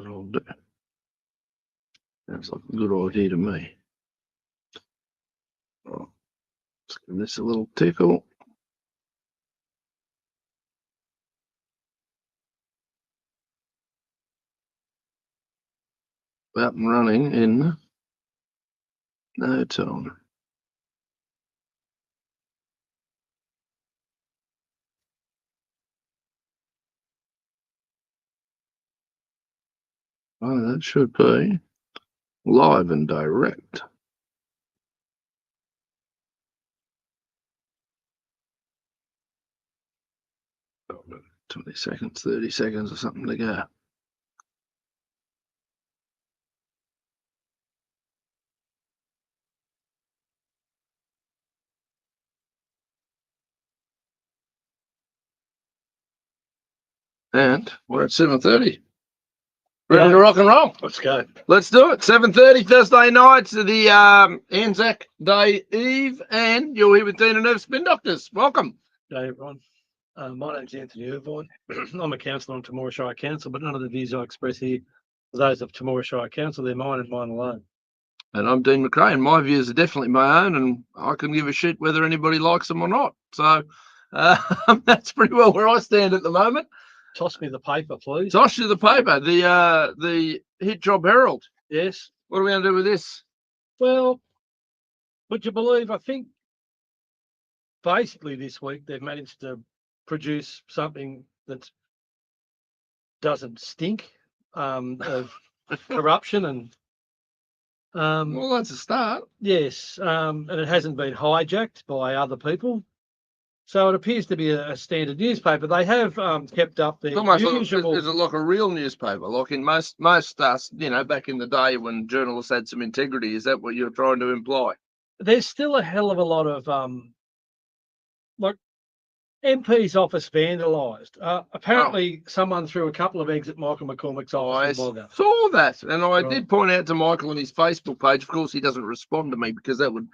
what I'll do. Sounds like a good idea to me. Right. Let's give this a little tickle. Up and running in no time. Oh, that should be live and direct. Oh, 20 seconds, 30 seconds or something to go. And we're at 7:30. Ready to rock and roll? Let's go. Let's do it. 7:30 Thursday night to the Anzac Day Eve, and you're here with Dean and Irv Spin Doctors. Welcome. G'day, everyone. My name's Anthony Irvine. I'm a councillor on Temora Shire Council, but none of the views I express here are those of Temora Shire Council. They're mine and mine alone. And I'm Dean McRae, and my views are definitely my own, and I can give a shit whether anybody likes them or not. So that's pretty well where I stand at the moment. Toss me the paper, please. Toss you the paper, the Hit Job Herald. Yes. What are we going to do with this? Well, would you believe, I think basically this week they've managed to produce something that doesn't stink of corruption and well, that's a start. yes, and it hasn't been hijacked by other people. So it appears to be a standard newspaper. They have kept up their usual. Is it like a real newspaper? Like in most back in the day when journalists had some integrity? Is that what you're trying to imply? There's still a hell of a lot of like MP's office vandalised. Apparently, someone threw a couple of eggs at Michael McCormick's office. I saw that, and I did point out to Michael on his Facebook page. Of course, he doesn't respond to me because that would,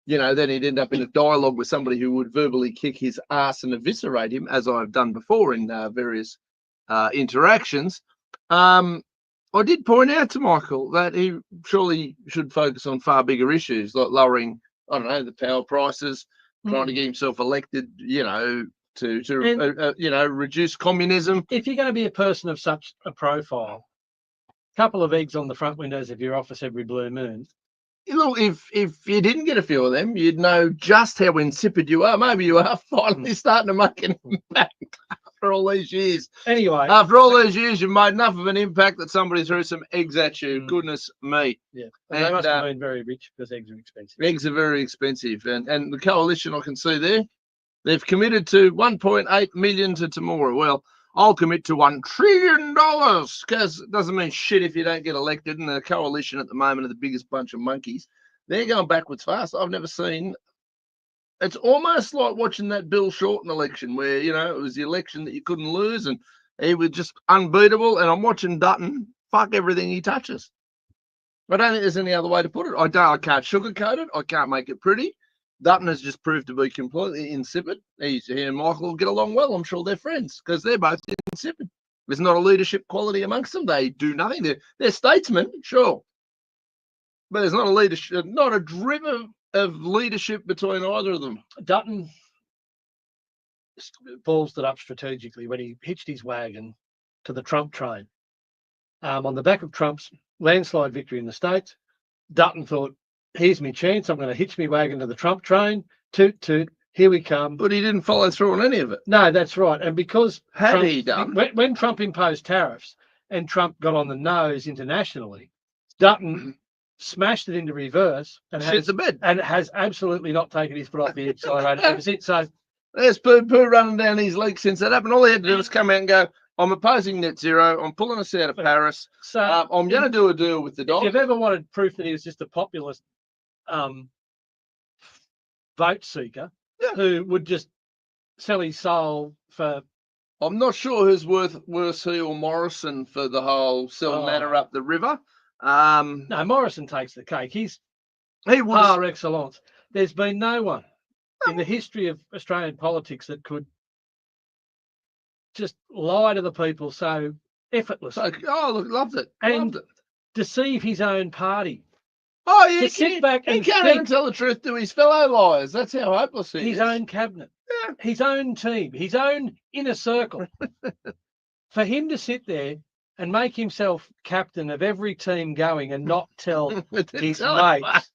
then he'd end up in a dialogue with somebody who would verbally kick his ass and eviscerate him, as I've done before in various interactions. I did point out to Michael that he surely should focus on far bigger issues like lowering, I don't know, the power prices, trying to get himself elected, to reduce communism. If you're going to be a person of such a profile, a couple of eggs on the front windows of your office every blue moon. Look, if you didn't get a few of them, you'd know just how insipid you are. Maybe you are finally starting to make an impact after all these years. Anyway, after all these years, you've made enough of an impact that somebody threw some eggs at you. Goodness me. Yeah, and they must have been very rich because eggs are expensive. Eggs are very expensive, and the coalition I can see there, they've committed to 1.8 million to Temora. Well, I'll commit to $1 trillion because it doesn't mean shit if you don't get elected. And the coalition at the moment are the biggest bunch of monkeys. They're going backwards fast. I've never seen. It's almost like watching that Bill Shorten election where, it was the election that you couldn't lose and he was just unbeatable. And I'm watching Dutton fuck everything he touches. I don't think there's any other way to put it. I can't sugarcoat it. I can't make it pretty. Dutton has just proved to be completely insipid. He and Michael will get along well. I'm sure they're friends because they're both insipid. There's not a leadership quality amongst them. They do nothing. They're statesmen, sure, but there's not a leadership, not a drip of leadership between either of them. Dutton ballsed it up strategically when he hitched his wagon to the Trump train. On the back of Trump's landslide victory in the States, Dutton thought, here's my chance. I'm going to hitch me wagon to the Trump train. Toot, toot. Here we come. But he didn't follow through on any of it. No, that's right. And because he done? When Trump imposed tariffs and Trump got on the nose internationally, Dutton smashed it into reverse and has absolutely not taken his foot off the accelerator ever since. So there's poo running down his legs since that happened. All he had to do was come out and go, I'm opposing net zero. I'm pulling us out of Paris. So I'm going to do a deal with the dog. If you've ever wanted proof that he was just a populist vote seeker who would just sell his soul for. I'm not sure who's worse, he or Morrison, for the whole sell matter up the river. No, Morrison takes the cake. He was par excellence. There's been no one in the history of Australian politics that could just lie to the people so effortlessly. Oh, look, loved it. And Loved it. deceive his own party. Oh, yeah, To sit back he and can't think. even tell the truth to his fellow liars. That's how hopeless he His is. own cabinet, Yeah. his own team, his own inner circle. For him to sit there and make himself captain of every team going and not tell his mates,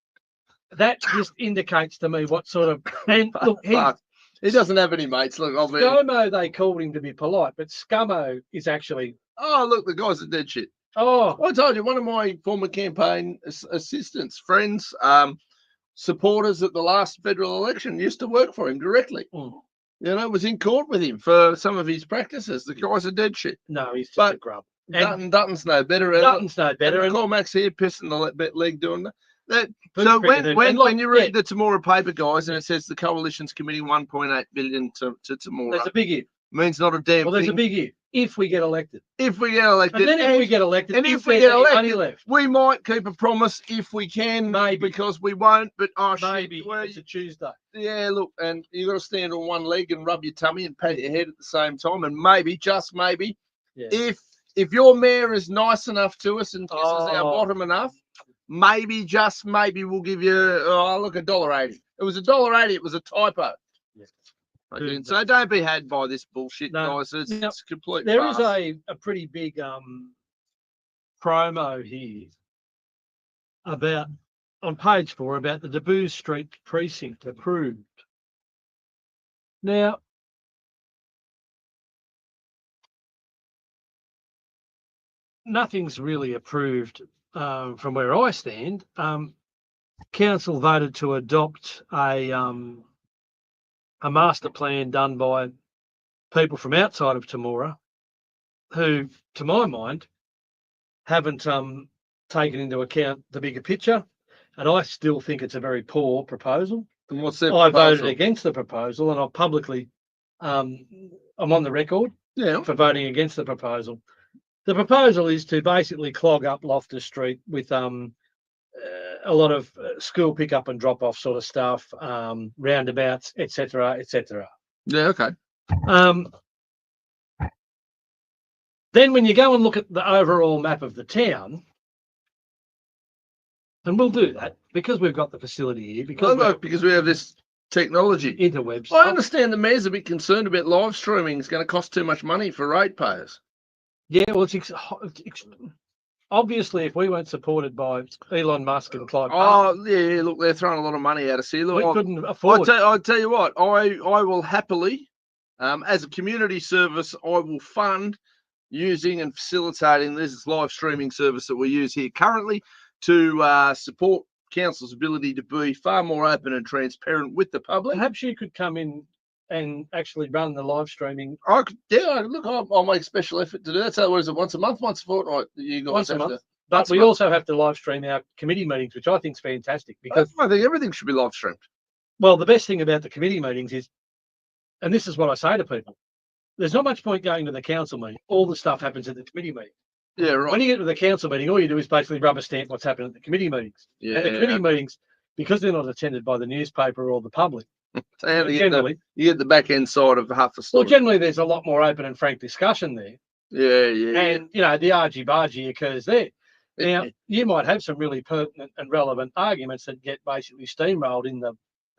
that just indicates to me what sort of. And look, he doesn't have any mates. Look, Scomo, they called him to be polite, but Scummo is actually. Oh, look, the guy's a dead shit. Oh, I told you, one of my former campaign assistants, friends, supporters at the last federal election used to work for him directly. You know, was in court with him for some of his practices. The guy's a dead shit. No, he's just a grub. Dutton's no better. Dutton's no better. And Cormac's here pissing the leg doing that. So when you read the Temora paper, guys, and it says the coalition's committing 1.8 billion to Temora, there's a big if. Means not a damn Well, there's thing. a big if we get elected. If we get elected. And then if we get elected, and if we get elected, we might keep a promise if we can. Maybe. Because we won't, but maybe shit, well, it's a Tuesday. Yeah, look, and you got to stand on one leg and rub your tummy and pat your head at the same time, and maybe, just maybe, if your mayor is nice enough to us and kisses our bottom enough, maybe, just maybe, we'll give you $1.80. It was $1.80. It was a typo. Yeah. Okay, so don't be had by this bullshit, guys. It's complete. There is a pretty big promo here about on page 4 about the Debuse Street precinct approved. Now, nothing's really approved from where I stand. Council voted to adopt a master plan done by people from outside of Temora who, to my mind, haven't taken into account the bigger picture. And I still think it's a very poor proposal. And what's that? I voted against the proposal, and I've publicly, I'm on the record for voting against the proposal. The proposal is to basically clog up Loftus Street with a lot of school pick-up and drop-off sort of stuff, roundabouts, etc., etc. Yeah, okay. Then when you go and look at the overall map of the town, and we'll do that because we've got the facility here. Because we have this technology. Interwebs. I understand the mayor's a bit concerned about live streaming. It's going to cost too much money for ratepayers. Yeah, well, it's obviously if we weren't supported by Elon Musk and Clive. Yeah, look, they're throwing a lot of money at us here. Look, we couldn't afford. I'll tell you what, I will happily, as a community service, I will fund using and facilitating this live streaming service that we use here currently to support council's ability to be far more open and transparent with the public. Perhaps you could come in and actually run the live streaming. Look, I'll make special effort to do that. So what is it, once a month, once a fortnight? You guys once a have month. To, but we also have to live stream our committee meetings, which I think is fantastic. Because I think everything should be live streamed. Well, the best thing about the committee meetings is, and this is what I say to people, there's not much point going to the council meeting. All the stuff happens at the committee meeting. Yeah, right. When you get to the council meeting, all you do is basically rubber stamp what's happening at the committee meetings. Yeah, and the committee meetings, because they're not attended by the newspaper or the public, so you get the back end side of half the story. Well, generally there's a lot more open and frank discussion there. Yeah. And, the argy-bargy occurs there. Now, you might have some really pertinent and relevant arguments that get basically steamrolled in the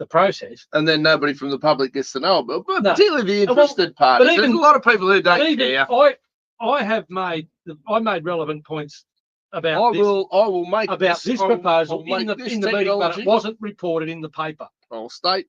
process. And then nobody from the public gets to know about it, but particularly the interested parties. There's a lot of people who don't care. I made relevant points about I will make about this proposal in the meeting, but it wasn't reported in the paper. I'll state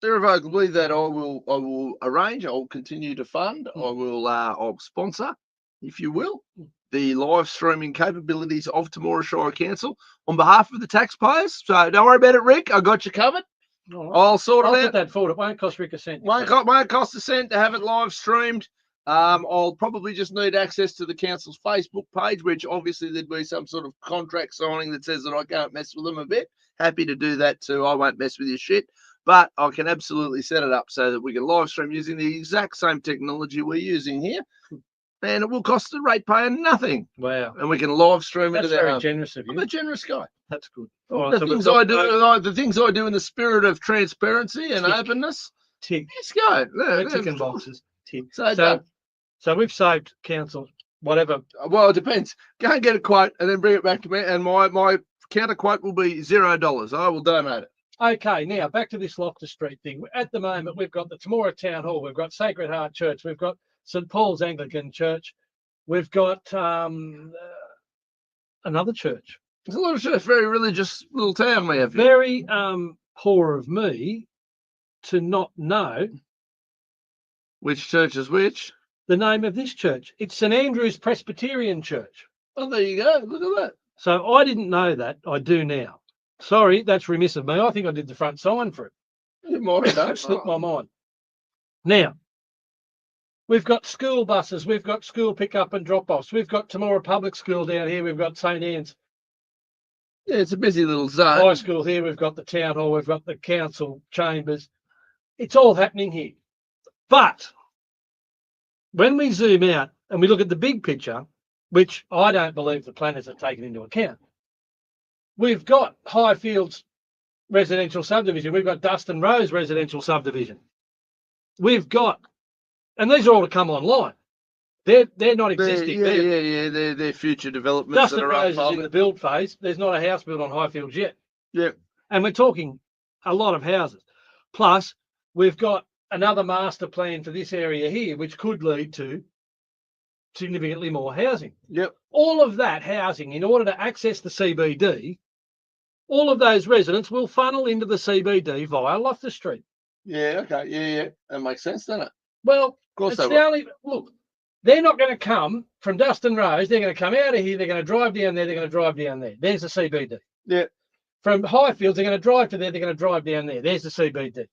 irrevocably that I will arrange, I'll continue to fund, I'll sponsor, if you will, the live streaming capabilities of Temora Shire Council on behalf of the taxpayers. So don't worry about it, Rick. I got you covered. Right. I'll sort it out. I'll put that forward. It won't cost Rick a cent. Won't cost a cent to have it live streamed. I'll probably just need access to the council's Facebook page, which obviously there'd be some sort of contract signing that says that I can't mess with them a bit. Happy to do that too. I won't mess with your shit. But I can absolutely set it up so that we can live stream using the exact same technology we're using here. And it will cost the ratepayer nothing. Wow. And we can live stream That's into their very home. generous of you. I'm a generous guy. That's good. The things I do in the spirit of transparency and openness. Tick. Let's go. We're ticking boxes. Tick. So So we've saved council whatever. Well, it depends. Go and get a quote and then bring it back to me. And my counter quote will be $0. I will donate it. Okay, now back to this Loftus Street thing. At the moment, we've got the Temora Town Hall, we've got Sacred Heart Church, we've got St Paul's Anglican Church, we've got another church. There's a lot of church, very religious little town we have here. Very poor of me to not know Which church is which? the name of this church. It's St Andrew's Presbyterian Church. Oh, there you go. Look at that. So I didn't know that. I do now. Sorry, that's remiss of me. I think I did the front sign for it. You might have. It slipped my mind. Now, we've got school buses. We've got school pick-up and drop-offs. We've got Temora Public School down here. We've got St Anne's Yeah, it's a busy little zone. High School here. We've got the town hall. We've got the council chambers. It's all happening here. But when we zoom out and we look at the big picture, which I don't believe the planners have taken into account, we've got Highfields residential subdivision. We've got Dustin Rose residential subdivision. We've got, and these are all to come online. They're not existing. They're future developments. Dustin that are Rose is in unfolding. the build phase. There's not a house built on Highfields yet. Yeah. And we're talking a lot of houses. Plus, we've got another master plan for this area here, which could lead to significantly more housing. Yep. All of that housing, in order to access the CBD, all of those residents will funnel into the CBD via Loftus Street. Yeah. Okay. Yeah. That makes sense, doesn't it? Well, Of course it's they the will. only look. They're not going to come from Dustin Rose. They're going to come out of here. They're going to drive down there. They're going to drive down there. There's the CBD. Yeah. From Highfields, they're going to drive to there. They're going to drive down there. There's the CBD.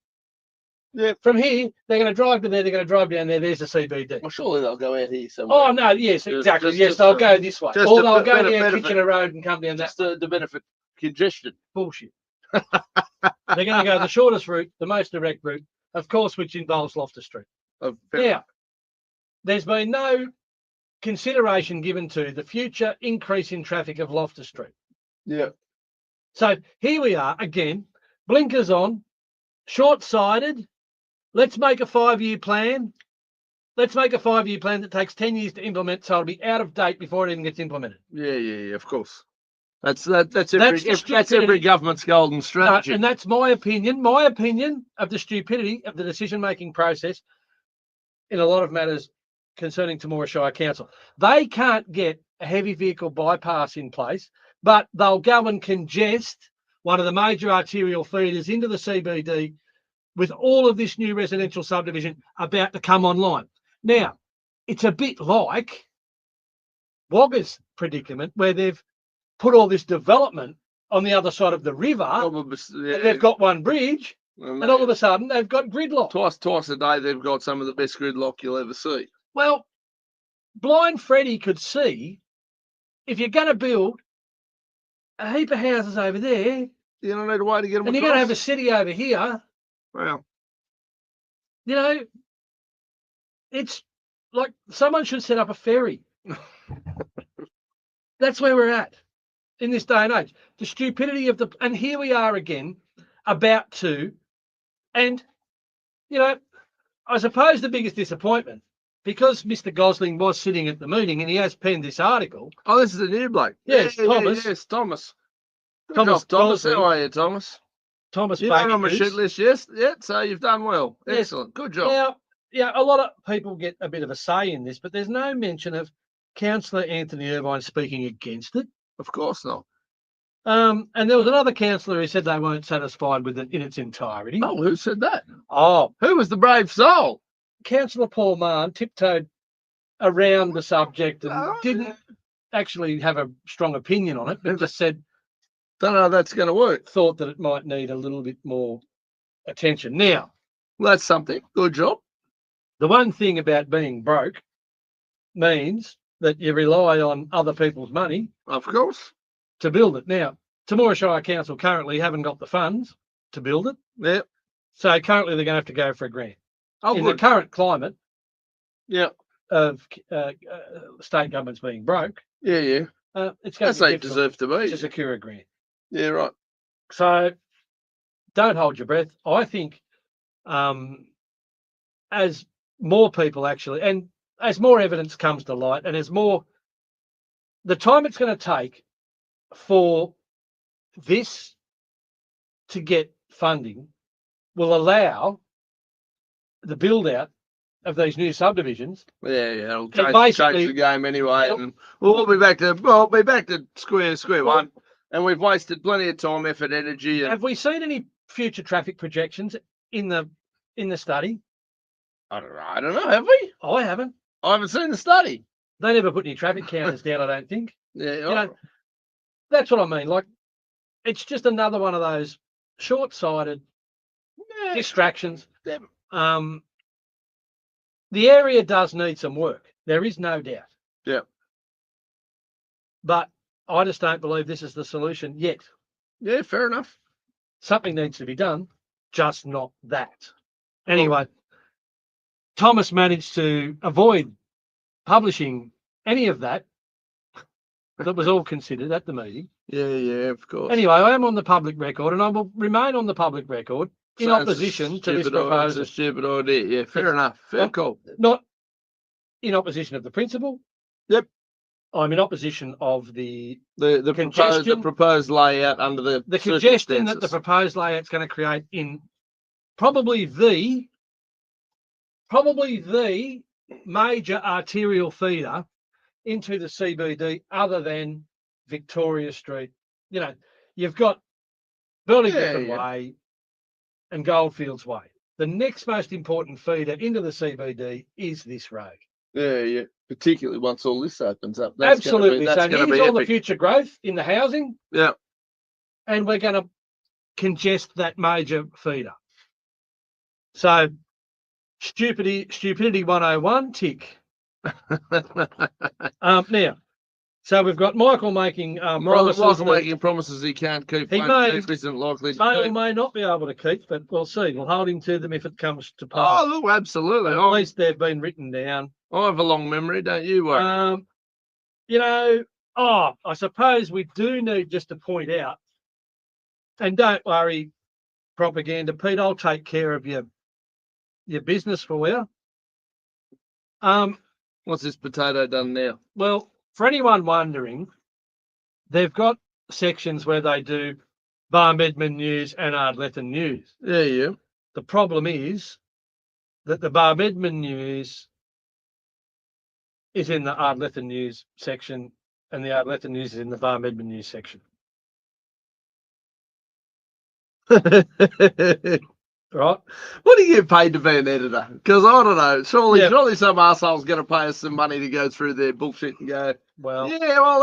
Yeah. From here, they're going to drive to there. They're going to drive down there. There's the CBD. Well, surely they'll go out here somewhere. Oh no, yes, exactly. Just- yes, just they'll to- go this way, just or to they'll go down benefit- Kitchener Road and come down that. Just to benefit congestion. Bullshit. They're going to go the shortest route, the most direct route, of course, which involves Loftus Street. Now, there's been no consideration given to the future increase in traffic of Loftus Street. Yeah. So here we are again, blinkers on, short-sighted. Let's make a 5-year plan. Let's make a 5-year plan that takes 10 years to implement, so it'll be out of date before it even gets implemented. Yeah. Of course. That's every government's golden strategy. And that's my opinion. My opinion of the stupidity of the decision-making process in a lot of matters concerning Temora Shire Council. They can't get a heavy vehicle bypass in place, but they'll go and congest one of the major arterial feeders into the CBD with all of this new residential subdivision about to come online. Now, it's a bit like Wagga's predicament, where they've put all this development on the other side of the river. And they've got one bridge, and all of a sudden they've got gridlock. Twice a day they've got some of the best gridlock you'll ever see. Well, blind Freddie could see if you're going to build a heap of houses over there, You don't need a way to get them and you're going to have a city over here, Well, you know, it's like someone should set up a ferry. That's where we're at in this day and age. The stupidity of and here we are again, about to, and, you know, I suppose the biggest disappointment, because Mr. Gosling was sitting at the meeting and he has penned this article. oh, this is a new bloke. Yes, Thomas. Yes, Thomas. Thomas Thomas. Gosling. How are you, Thomas? Thomas You're on my Bakers. shit list, yes? Yeah, so you've done well. Yes. Excellent. Good job. Now, yeah, a lot of people get a bit of a say in this, but there's no mention of Councillor Anthony Irvine speaking against it. Of course not. And there was another councillor who said they weren't satisfied with it in its entirety. Oh, who said that? Oh, Who was the brave soul? Councillor Paul Mahon tiptoed around the subject and Oh, didn't actually have a strong opinion on it, but just said, Don't know how that's going to work. thought that it might need a little bit more attention. Now, Well, that's something. Good job. the one thing about being broke means that you rely on other people's money Of course. to build it. Now, Temora Shire Council currently haven't got the funds to build it, Yeah. so currently they're going to have to go for a grant. Oh, In good. the current climate Yeah. of state governments being broke, Yeah. it's going That's to how be you difficult deserve to be. to secure a grant. Yeah, right. So don't hold your breath. I think as more people actually, and as more evidence comes to light, and as more, the time it's going to take for this to get funding will allow the build out of these new subdivisions. Yeah, it'll And change basically- the game anyway, Yep. and we'll be back to square one. And we've wasted plenty of time, effort, energy. And Have we seen any future traffic projections in the study? I don't know. Have we? I haven't. I haven't seen the study. They never put any traffic counters down, I don't think. Yeah, You know, that's what I mean. Like, it's just another one of those short-sighted yeah, distractions. yeah. The area does need some work. There is no doubt. Yeah. But I just don't believe this is the solution yet. Yeah, fair enough. Something needs to be done, just not that. Anyway, Thomas managed to avoid publishing any of that. That was all considered at the meeting. Yeah, of course. Anyway, I am on the public record, and I will remain on the public record in opposition to this proposal. It's a stupid idea. Yeah, fair enough. Fair call. Not in opposition of the principle. Yep. I'm in opposition of the proposed layout under the congestion that the circumstances. proposed layout's going to create in probably the major arterial feeder into the CBD other than Victoria Street. You know, you've got Burlington Way and Goldfields Way. The next most important feeder into the CBD is this road. Yeah. Particularly once all this opens up. Absolutely. That's So going to be here's all the epic. future growth in the housing. Yeah. And we're going to congest that major feeder. So stupidity 101 tick. Now, so we've got Michael making promises. Michael making promises he can't keep. He isn't likely to may or keep. may not be able to keep, but we'll see. We'll hold him to them if it comes to pass. Oh, look, absolutely. At least they've been written down. I have a long memory, don't you? Worry. You know, I suppose we do need just to point out, and don't worry, propaganda, Pete, I'll take care of your business for you. What's this potato done now? Well, for anyone wondering, they've got sections where they do Barmedman News and Ardlethan News. Yeah. The problem is that the Barmedman News is in the Ardlethan News section, and the Ardlethan News is in the Barmedman News section. Right? What do you get paid to be an editor? Because I don't know. Surely some arsehole's going to pay us some money to go through their bullshit and go, well,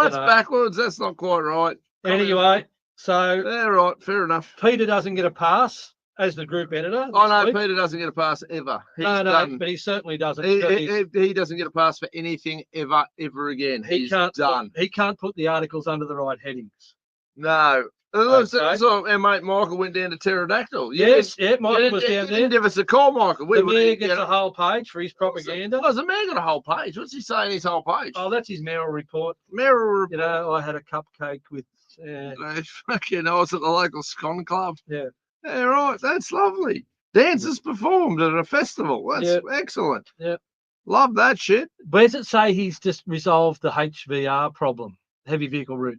that's backwards. That's not quite right. Anyway, so yeah, right, fair enough. Peter doesn't get a pass as the group editor. Oh no, Peter doesn't get a pass ever. But he certainly doesn't. He doesn't get a pass for anything ever again. He's done. He can't put the articles under the right headings. No. Okay. So our mate Michael went down to Pterodactyl. Yes, Michael was down there. He give us a call, Michael. The mayor gets a whole page for his propaganda. Oh, the mayor got a whole page. What's he saying? His whole page. Oh, that's his mayoral report. You know, I had a cupcake with. Fucking, I was at the local scon club. Yeah. Yeah, right. That's lovely. Dancers performed at a festival. That's excellent. Yeah. Love that shit. Where does it say he's just resolved the HVR problem, heavy vehicle route?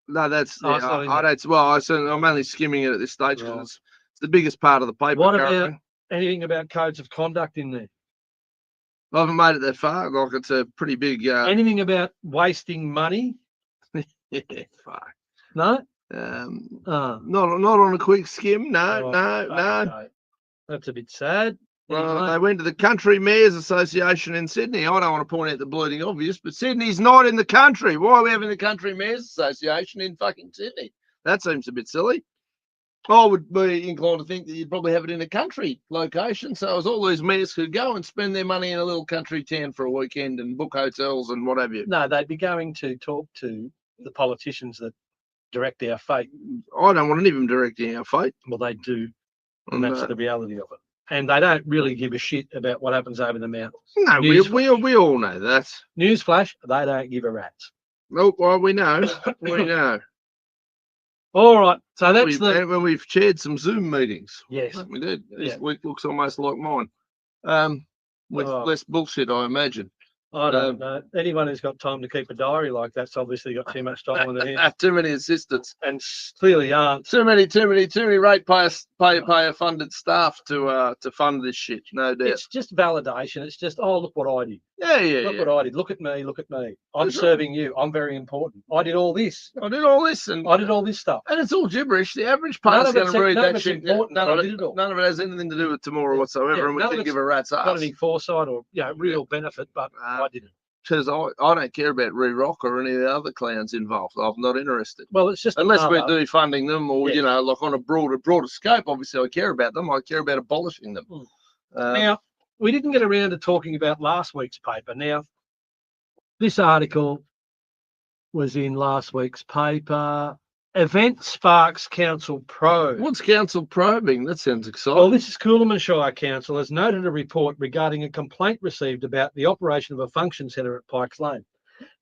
No, that's I don't. Well, I'm only skimming it at this stage because it's the biggest part of the paper. What about anything about codes of conduct in there? I haven't made it that far. Like it's a pretty big. Anything about wasting money? Yeah, fuck. No. Not on a quick skim. No. That's a bit sad. Well, they went to the Country Mayors Association in Sydney. I don't want to point out the bleeding obvious, but Sydney's not in the country. Why are we having the Country Mayors Association in fucking Sydney? That seems a bit silly. I would be inclined to think that you'd probably have it in a country location, so as all these mayors could go and spend their money in a little country town for a weekend and book hotels and what have you. No, they'd be going to talk to the politicians that direct our fate. I don't want any of them directing our fate. Well, they do, and that's the reality of it. And they don't really give a shit about what happens over the mountains. No, we all know that. Newsflash, they don't give a rat's. Oh, well, we know. We know. All right. So that's when we've chaired some Zoom meetings. Yes. We did. This week looks almost like mine. With less bullshit, I imagine. I don't know. Anyone who's got time to keep a diary like that's obviously got too much time on their hands, Too many assistants. and clearly aren't. Too many ratepayer funded staff to fund this shit. No doubt. It's just validation. It's just, oh, look what I did. Yeah. Look what I did. Look at me. Look at me. I'm That's serving you. I'm very important. I did all this. I did all this, and I did all this stuff. And it's all gibberish. The average None punter's of going it's- to read none of that it's shit. important. I did it all. None of it has anything to do with tomorrow whatsoever, Yeah, and we none of didn't it's give a rat's Got ass. any foresight or real benefit, but I didn't. Because I don't care about Re-Rock or any of the other clowns involved. I'm not interested. Well, it's just Unless we're another- defunding them or, Yes. like on a broader scope, obviously I care about them. I care about abolishing them. Now, we didn't get around to talking about last week's paper. Now, this article was in last week's paper. Event sparks council probe. What's council probing? That sounds exciting. Well, this is Coolum Shire Council has noted a report regarding a complaint received about the operation of a function centre at Pikes Lane.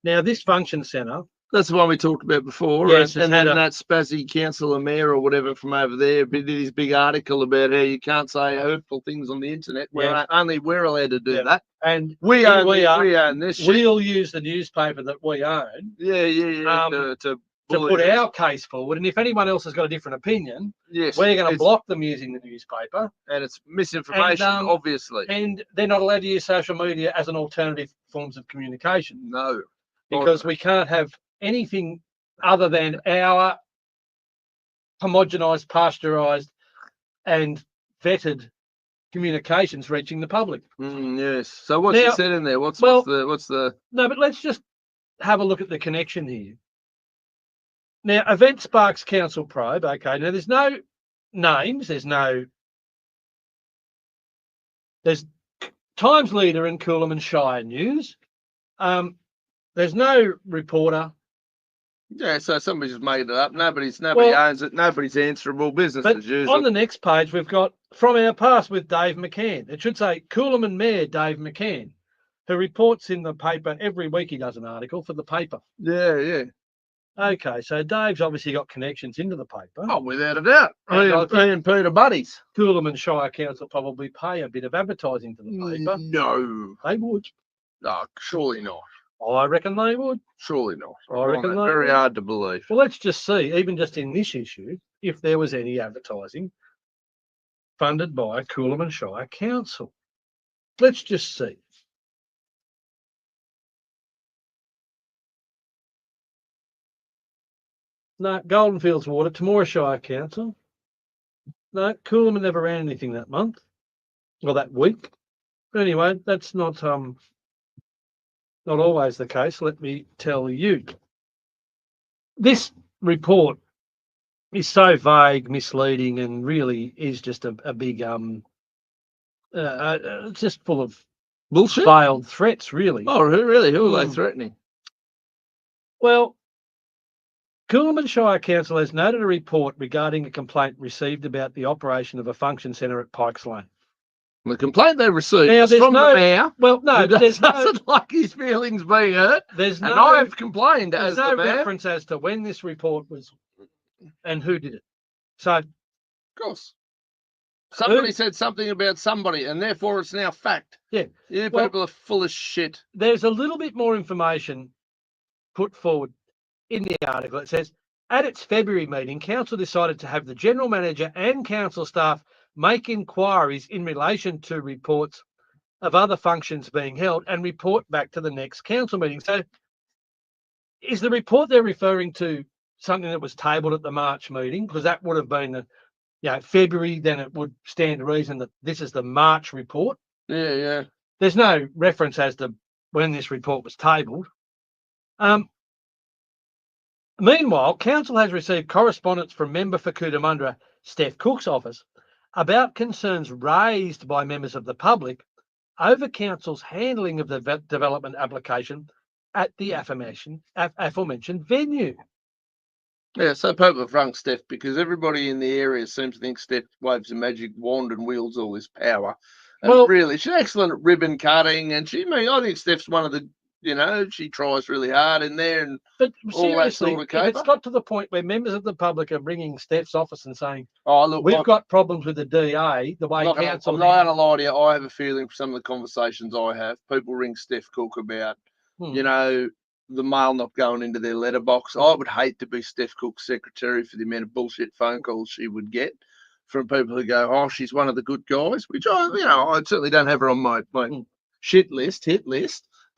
Now, this function centre, That's the one we talked about before. Yes, and it's then had that spazzy councillor mayor or whatever from over there did his big article about how you can't say hurtful things on the internet. Yeah. Only we're allowed to do Yeah. that. and We Here own, we are. we own this shit. we'll use the newspaper that we own Yeah. to bully put us. our case forward. And if anyone else has got a different opinion, Yes, we're going to it's- block them using the newspaper. and it's misinformation, And, obviously. And they're not allowed to use social media as an alternative forms of communication, No, because we can't have anything other than our homogenised, pasteurised and vetted communications reaching the public. yes. So what's Now- it said in there? What's well- the No, but let's just have a look at the connection here. Now, Event Sparks Council probe. Okay, now there's no names. There's Times Leader and Coolum and Shire News. There's no reporter. yeah? So somebody just made it up. Nobody Well- owns it. Nobody's answerable. Business But as usual. on the next page, we've got From Our Past with Dave McCann. It should say Coolum and Mayor Dave McCann, who reports in the paper every week. He does an article for the paper. Yeah. Okay, so Dave's obviously got connections into the paper. Oh, without a doubt. And I think- Me and Peter buddies. Coolum and Shire Council probably pay a bit of advertising to the paper. No, They would. surely not. I reckon they would. Surely not. I reckon they very would. hard to believe. Well, let's just see, even just in this issue, if there was any advertising funded by Coolum and Shire Council. Let's just see. No, Goldenfields Water, Temora Shire Council. No, Coolum never ran anything that month or that week. But anyway, that's not always the case, let me tell you. This report is so vague, misleading, and really is just a big just full of Bullshit. veiled threats, really. Oh, really? Who are they Hmm. threatening? Well, Coolum Shire Council has noted a report regarding a complaint received about the operation of a function centre at Pikes Lane. The complaint they received Now, is there's from no- the mayor. Well, no, who but there's no, doesn't like his feelings being hurt, there's and no, I've complained there's as no the mayor. reference as to when this report was and who did it. So, Of course. Somebody said something about somebody, and therefore it's now fact. Yeah. You Well- people are full of shit. there's a little bit more information put forward in the article. It says, at its February meeting, council decided to have the general manager and council staff make inquiries in relation to reports of other functions being held and report back to the next council meeting. So is the report they're referring to something that was tabled at the March meeting? Because that would have been the February, then it would stand to reason that this is the March report. Yeah. There's no reference as to when this report was tabled. Meanwhile, council has received correspondence from member for Cootamundra, Steph Cook's office, about concerns raised by members of the public over council's handling of the development application at the aforementioned venue. Yeah, so people have rung Steph because everybody in the area seems to think Steph waves a magic wand and wields all this power. And Well- really, she's excellent at ribbon cutting, and I think Steph's one of the You know, she tries really hard in there and But all that seriously, sort of if it's caper. got to the point where members of the public are ringing Steph's office and saying, Oh, look, we've got problems with the DA, the way council... I'm not going to lie to you. I have a feeling from some of the conversations I have, people ring Steph Cook about, you know, the mail not going into their letterbox. I would hate to be Steph Cook's secretary for the amount of bullshit phone calls she would get from people who go, oh, she's one of the good guys, which I certainly don't have her on my hit list.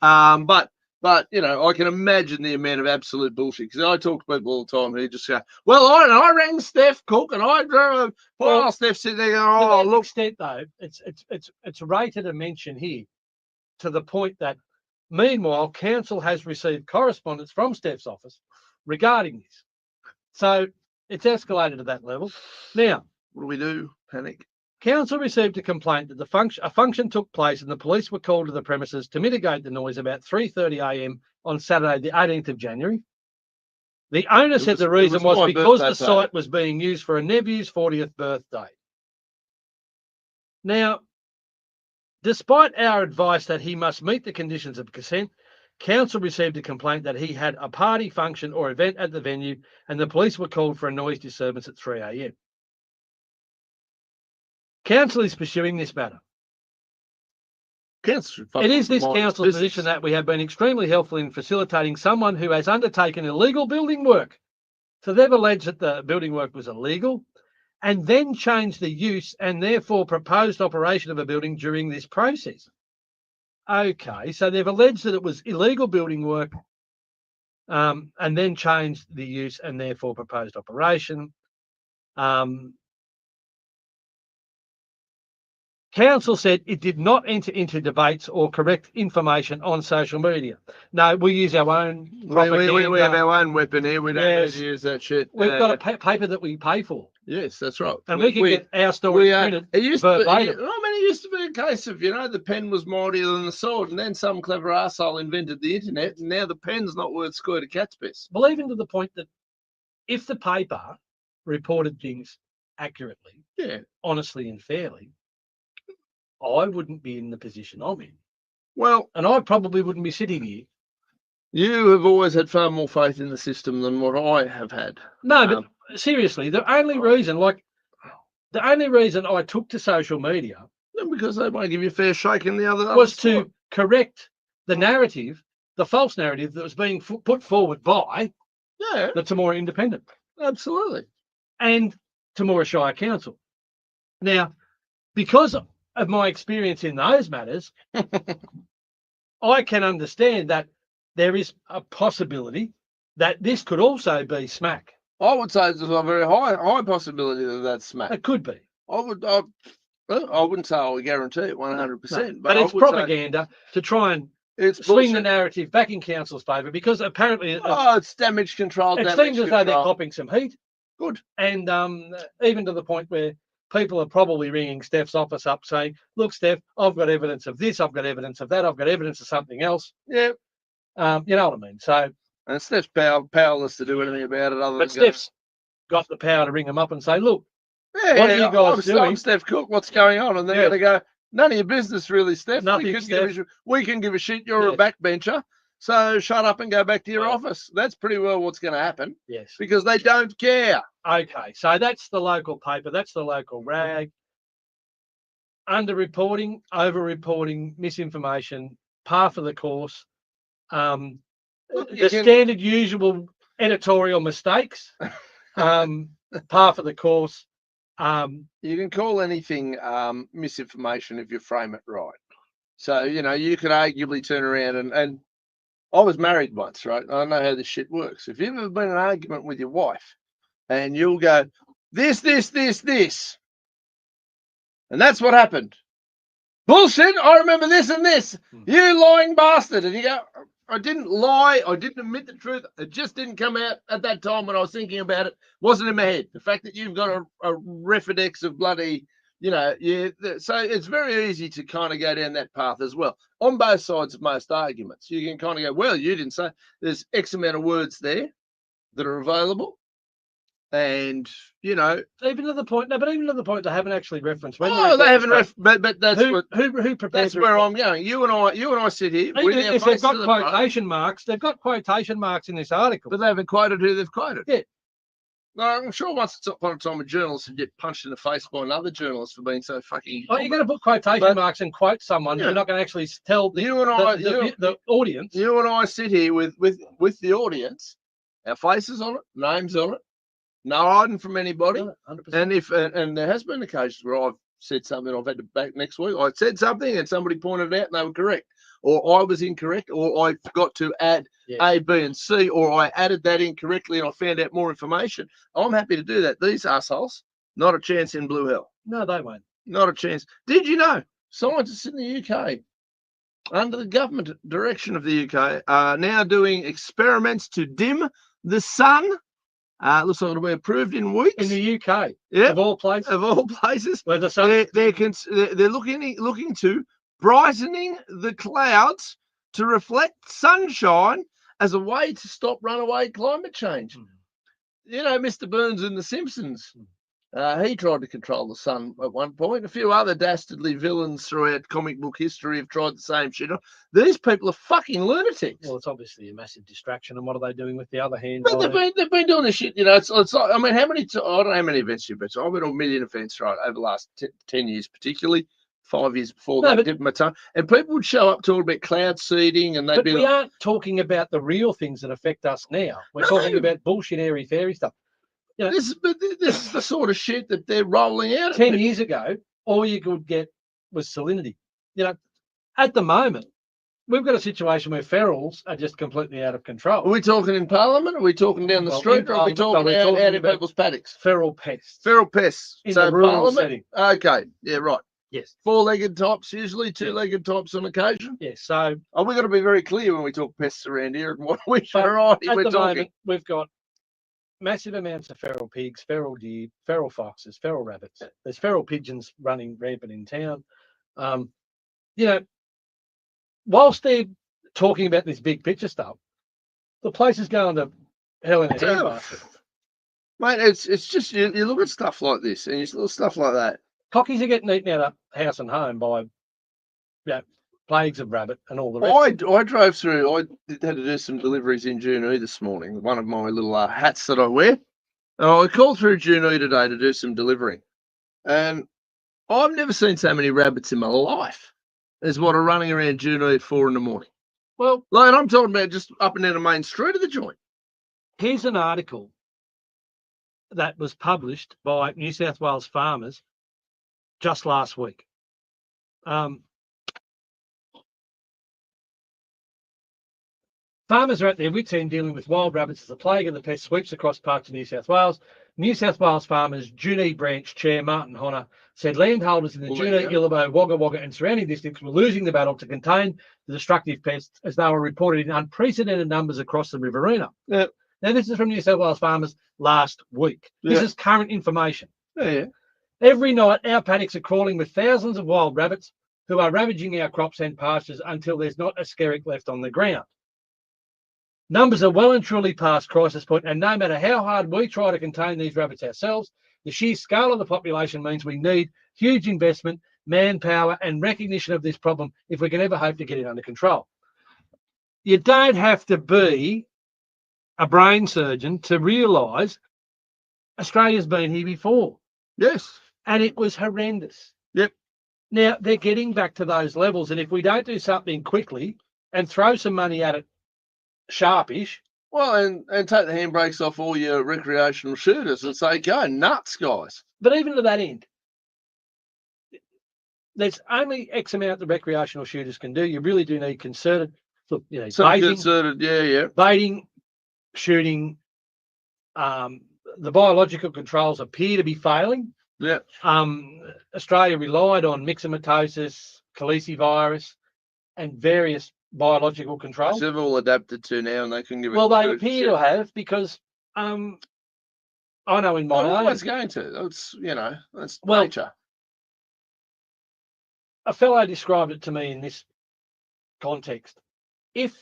But you know, I can imagine the amount of absolute bullshit, because I talk to people all the time who just go, well, I rang Steph Cook and I drove. Well, Steph's sitting there going, oh, to that look. extent, though, it's rated a mention here to the point that, meanwhile, council has received correspondence from Steph's office regarding this. So it's escalated to that level. Now, what do we do? Panic. Council received a complaint that a function took place and the police were called to the premises to mitigate the noise about 3:30 a.m. on Saturday, the 18th of January. The owner said the reason was because the site was being used for a nephew's 40th birthday. Now, despite our advice that he must meet the conditions of consent, Council received a complaint that he had a party, function or event at the venue and the police were called for a noise disturbance at 3 a.m. Council is pursuing this matter. It is this council's position that we have been extremely helpful in facilitating someone who has undertaken illegal building work. So they've alleged that the building work was illegal and then changed the use and therefore proposed operation of a building during this process. Okay, so they've alleged that it was illegal building work and then changed the use and therefore proposed operation. Council said it did not enter into debates or correct information on social media. No, we use our own propaganda. We have our own weapon here. We don't need to use that shit. We've got a paper that we pay for. Yes, that's right. And we can get our story printed. It used to be a case of, the pen was mightier than the sword, and then some clever arsehole invented the internet, and now the pen's not worth squirt a cat's piss. Well, even to the point that if the paper reported things accurately, honestly and fairly, I wouldn't be in the position I'm in. Well, and I probably wouldn't be sitting here. You have always had far more faith in the system than what I have had. No, but seriously, the only reason I took to social media, because they won't give you a fair shake in the other was to correct the narrative, the false narrative that was being put forward by the Temora Independent. Absolutely. And Temora Shire Council. Now, because of my experience in those matters, I can understand that there is a possibility that this could also be smack. I would say there's a very high possibility that that's smack. It could be. I wouldn't say I would guarantee it 100%. No, but it's propaganda to try and swing the narrative back in council's favour, because apparently it's damage control. It seems as though they're copping some heat. Good. And even to the point where people are probably ringing Steph's office up saying, look, Steph, I've got evidence of this, I've got evidence of that, I've got evidence of something else. Yeah. You know what I mean? So, and Steph's powerless to do anything about it. But Steph's got the power to ring them up and say, look, what are you guys doing? I'm Steph Cook, what's going on? And they're going to go, none of your business really, Steph. Nothing, we can give a shit. You're a backbencher. So shut up and go back to your office. That's pretty well what's going to happen. Yes. Because they don't care. Okay. So that's the local paper. That's the local rag. Under-reporting, over-reporting, misinformation, par for the course. Standard usual editorial mistakes. Par for the course. You can call anything misinformation if you frame it right. So, you could arguably turn around and I was married once, right? I know how this shit works. If you've ever been in an argument with your wife and you'll go, this, and that's what happened. Bullshit, I remember this and this. You lying bastard. And you go, I didn't lie. I didn't admit the truth. It just didn't come out at that time when I was thinking about it. Wasn't in my head. The fact that you've got a Refidex of bloody, so it's very easy to kind of go down that path as well. On both sides of most arguments, you can kind of go, well, you didn't say. There's X amount of words there that are available. And you know, Even to the point, no, but even to the point they haven't actually referenced when. oh, they haven't. But that's who, what. who prepares. That's where I'm going. You and I sit here. Even With our if they've face got to the quotation marks, they've got quotation marks in this article. but they haven't quoted who they've quoted. Yeah. No, I'm sure once upon a time a journalist would get punched in the face by another journalist for being so fucking. Oh, you're going to put quotation marks and quote someone. Yeah. You're not going to actually tell the audience. You and I sit here with the audience, our faces on it, names on it, no hiding from anybody. 100%. And there has been occasions where I've said something I've had to back next week. I said something and somebody pointed it out and they were correct, or I was incorrect, or I forgot to add A, B, and C, or I added that incorrectly and I found out more information. I'm happy to do that. These assholes, not a chance in blue hell. No, they won't. Not a chance. Did you know scientists in the UK, under the government direction of the UK, are now doing experiments to dim the sun? Looks like it'll be approved in weeks. In the UK, yeah, of all places. Of all places. Where the sun... They're looking to brightening the clouds to reflect sunshine as a way to stop runaway climate change. You know, Mr. Burns in The Simpsons, he tried to control the sun at one point. A few other dastardly villains throughout comic book history have tried the same shit. These people are fucking lunatics. Well, it's obviously a massive distraction. And what are they doing with the other hand? But they've been doing this shit, you know. It's like, I mean, I don't know how many events you've been to. I've been to a million events, right, over the last 10 years, particularly 5 years before that, dipped my toe. And people would show up talking about cloud seeding, and they'd be. We aren't talking about the real things that affect us now. We're talking about bullshit, airy fairy stuff. You know, this is the sort of shit that they're rolling out. 10 years ago, all you could get was salinity. You know, at the moment, we've got a situation where ferals are just completely out of control. Are we talking in Parliament? Are we talking down the street? Or are we talking out in people's paddocks? Feral pests. Feral pests. In the rural Parliament setting. Okay, yeah, right. Yes. 4-legged types, usually 2-legged types on occasion. Yes. So we've got to be very clear when we talk pests around here and which variety we're talking. Moment, we've got massive amounts of feral pigs, feral deer, feral foxes, feral rabbits. There's feral pigeons running rampant in town. You know, whilst they're talking about this big picture stuff, the place is going to hell in a handbasket. Mate, it's just you look at stuff like this and you look at stuff like that. Cockies are getting eaten out of house and home by plagues of rabbit and all the rest. I drove through. I had to do some deliveries in Junee this morning. One of my little hats that I wear. And I called through Junee today to do some delivering, and I've never seen so many rabbits in my life as what are running around Junee at 4 a.m. Well, like I'm talking about just up and down the main street of the joint. Here's an article that was published by New South Wales farmers just last week. Farmers are at their wits' end dealing with wild rabbits as a plague and the pest sweeps across parts of New South Wales. New South Wales Farmers Junee Branch Chair Martin Honor said landholders in the Junee, Illabo, Wagga Wagga and surrounding districts were losing the battle to contain the destructive pests as they were reported in unprecedented numbers across the Riverina. Yeah. Now, this is from New South Wales Farmers last week. This is current information. Yeah. Every night, our paddocks are crawling with thousands of wild rabbits who are ravaging our crops and pastures until there's not a skerrick left on the ground. Numbers are well and truly past crisis point, and no matter how hard we try to contain these rabbits ourselves, the sheer scale of the population means we need huge investment, manpower, and recognition of this problem if we can ever hope to get it under control. You don't have to be a brain surgeon to realise Australia's been here before. Yes. And it was horrendous. Yep. Now, they're getting back to those levels, and if we don't do something quickly and throw some money at it sharpish. Well, and take the handbrakes off all your recreational shooters and say, go nuts, guys. But even to that end, there's only X amount the recreational shooters can do. You really do need concerted, baiting, shooting. The biological controls appear to be failing. Yeah. Australia relied on myxomatosis, calicivirus, and various biological controls. They've all adapted to now, and they can give it. Well, they appear to have because I know in my own. It's going to. It's that's nature. A fellow described it to me in this context. If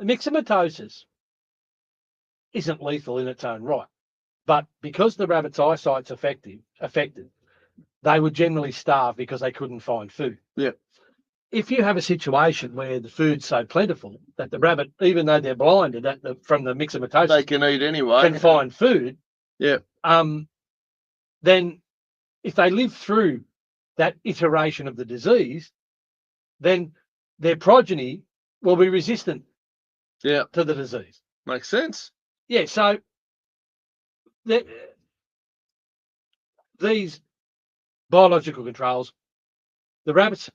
myxomatosis isn't lethal in its own right, But because the rabbit's eyesight's affected, they would generally starve because they couldn't find food. Yeah. If you have a situation where the food's so plentiful that the rabbit, even though they're blinded from the myxomatosis, They can eat anyway. can find food. Yeah. Then if they live through that iteration of the disease, then their progeny will be resistant Yeah. to the disease. Makes sense. Yeah, so these biological controls, the rabbits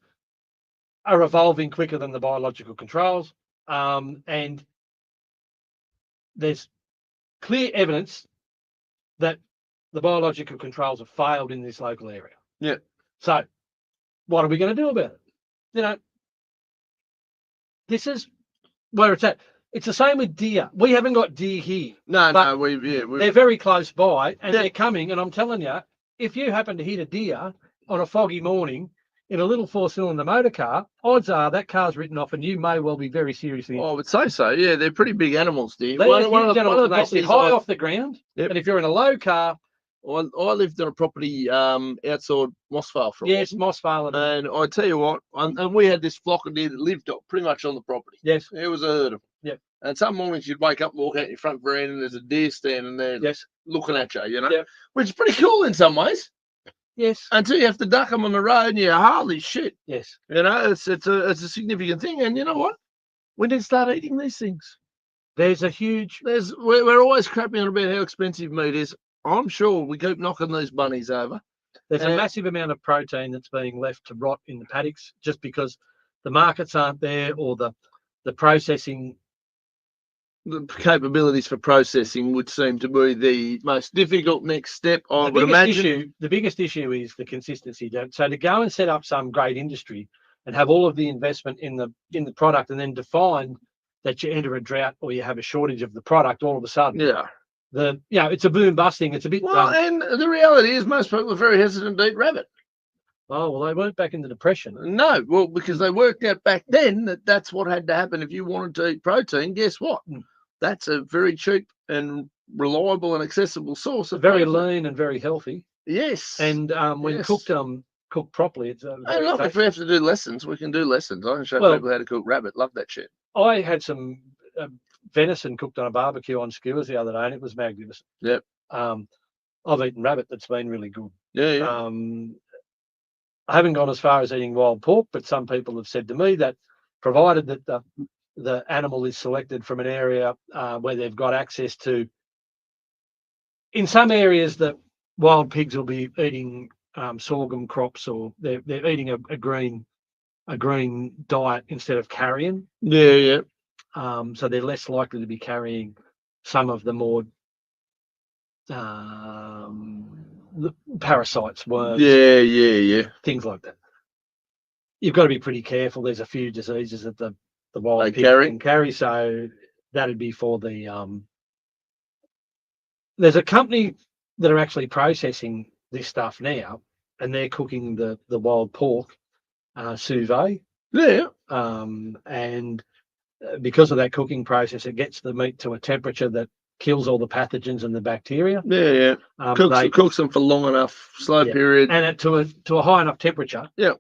are evolving quicker than the biological controls, and there's clear evidence that the biological controls have failed in this local area. Yeah. So what are we going to do about it? You know, this is where it's at. It's the same with deer. We haven't got deer here. No, they're very close by, and they're coming. And I'm telling you, if you happen to hit a deer on a foggy morning in a little 4-cylinder motor car, odds are that car's written off, and you may well be very seriously injured. I would say so. Yeah, they're pretty big animals, deer. They sit high off the ground, and if you're in a low car, I lived on a property outside Mossvale for a while. Mossvale, and I tell you what, and we had this flock of deer that lived pretty much on the property. Yes, it was a herd of them. Yep. And some mornings you'd wake up, walk out your front veranda, and there's a deer standing there, looking at you. You know, which is pretty cool in some ways. Yes. Until you have to duck them on the road, and holy shit. Yes. You know, it's a significant thing, and you know what? We need to start eating these things. There's a huge. We're always crapping on about how expensive meat is. I'm sure we keep knocking these bunnies over. There's a massive amount of protein that's being left to rot in the paddocks just because the markets aren't there, or the processing. The capabilities for processing would seem to be the most difficult next step, I would imagine. The biggest issue is the consistency. So to go and set up some great industry and have all of the investment in the product, and then define that you enter a drought or you have a shortage of the product all of a sudden. Yeah. It's a boom bust thing. It's a bit. Well, and the reality is most people are very hesitant to eat rabbit. Oh, well, they weren't back in the Depression. No, well, because they worked out back then that's what had to happen if you wanted to eat protein. Guess what? That's a very cheap and reliable and accessible source of very protein. lean and very healthy. Yes. And when cooked properly, it's look, if we have to do lessons, we can do lessons. I can show people how to cook rabbit. Love that shit. I had some venison cooked on a barbecue on skewers the other day, and it was magnificent. Yep. I've eaten rabbit that's been really good. Yeah. I haven't gone as far as eating wild pork, but some people have said to me that provided that the animal is selected from an area where they've got access to. In some areas, the wild pigs will be eating sorghum crops, or they're eating a green diet instead of carrion. Yeah. So they're less likely to be carrying some of the more the parasites, worms. Yeah. Things like that. You've got to be pretty careful. There's a few diseases that the wild pig can carry, so that'd be for the. There's a company that are actually processing this stuff now, and they're cooking the wild pork sous vide. Yeah. And because of that cooking process, it gets the meat to a temperature that kills all the pathogens and the bacteria. Yeah. Cooks them for long enough, slow period, and to a high enough temperature. Yeah.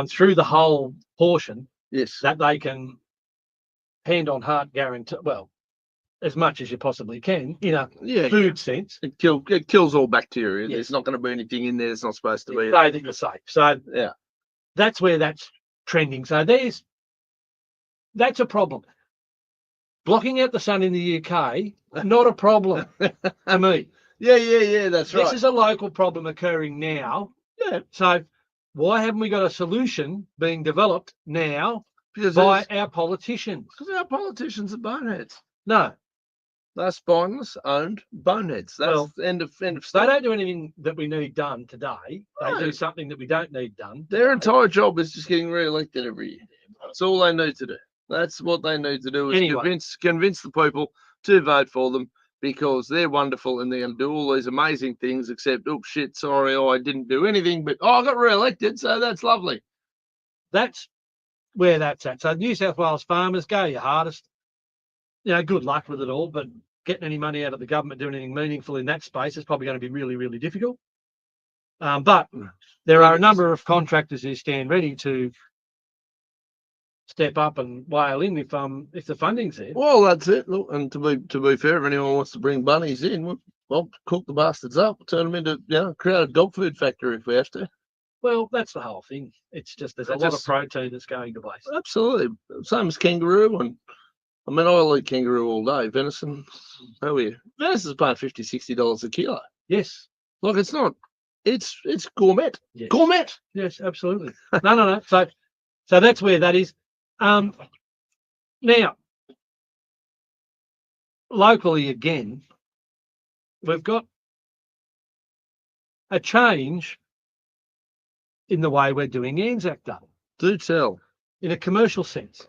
Through the whole portion. Yes. That they can, hand on heart, guarantee. Well, as much as you possibly can, food sense. It kills all bacteria. Yes. There's not going to be anything in there that's not supposed to be. So that you're safe. So that's where that's trending. So that's a problem. Blocking out the sun in the UK, not a problem to me. Yeah, that's right. This is a local problem occurring now. Yeah. So why haven't we got a solution being developed now by our politicians? Because our politicians are boneheads. No. They're spineless, owned boneheads. That's end of story. They don't do anything that we need done today. They do something that we don't need done. Their entire job is just getting re-elected every year. That's all they need to do. That's what they need to do, is convince the people to vote for them, because they're wonderful and they're going to do all these amazing things, except, oh, shit, sorry, I didn't do anything, but I got re-elected, so that's lovely. That's where that's at. So New South Wales farmers, go your hardest. Good luck with it all, but getting any money out of the government, doing anything meaningful in that space is probably going to be really, really difficult. But there are a number of contractors who stand ready to step up and whale in if the funding's there. Well, that's it. Look, and to be fair, if anyone wants to bring bunnies in, well, cook the bastards up, turn them into, create a dog food factory if we have to. Well, that's the whole thing. It's just there's a lot of protein that's going to waste. Absolutely. Same as kangaroo. And I mean, I'll eat kangaroo all day. Venison, how are you? Venison's paying $50, $60 a kilo. Yes. Look, it's not, it's gourmet. Yes. Gourmet. Yes, absolutely. No. So that's where that is. Now, locally again, we've got a change in the way we're doing Anzac Day. Do tell. In a commercial sense.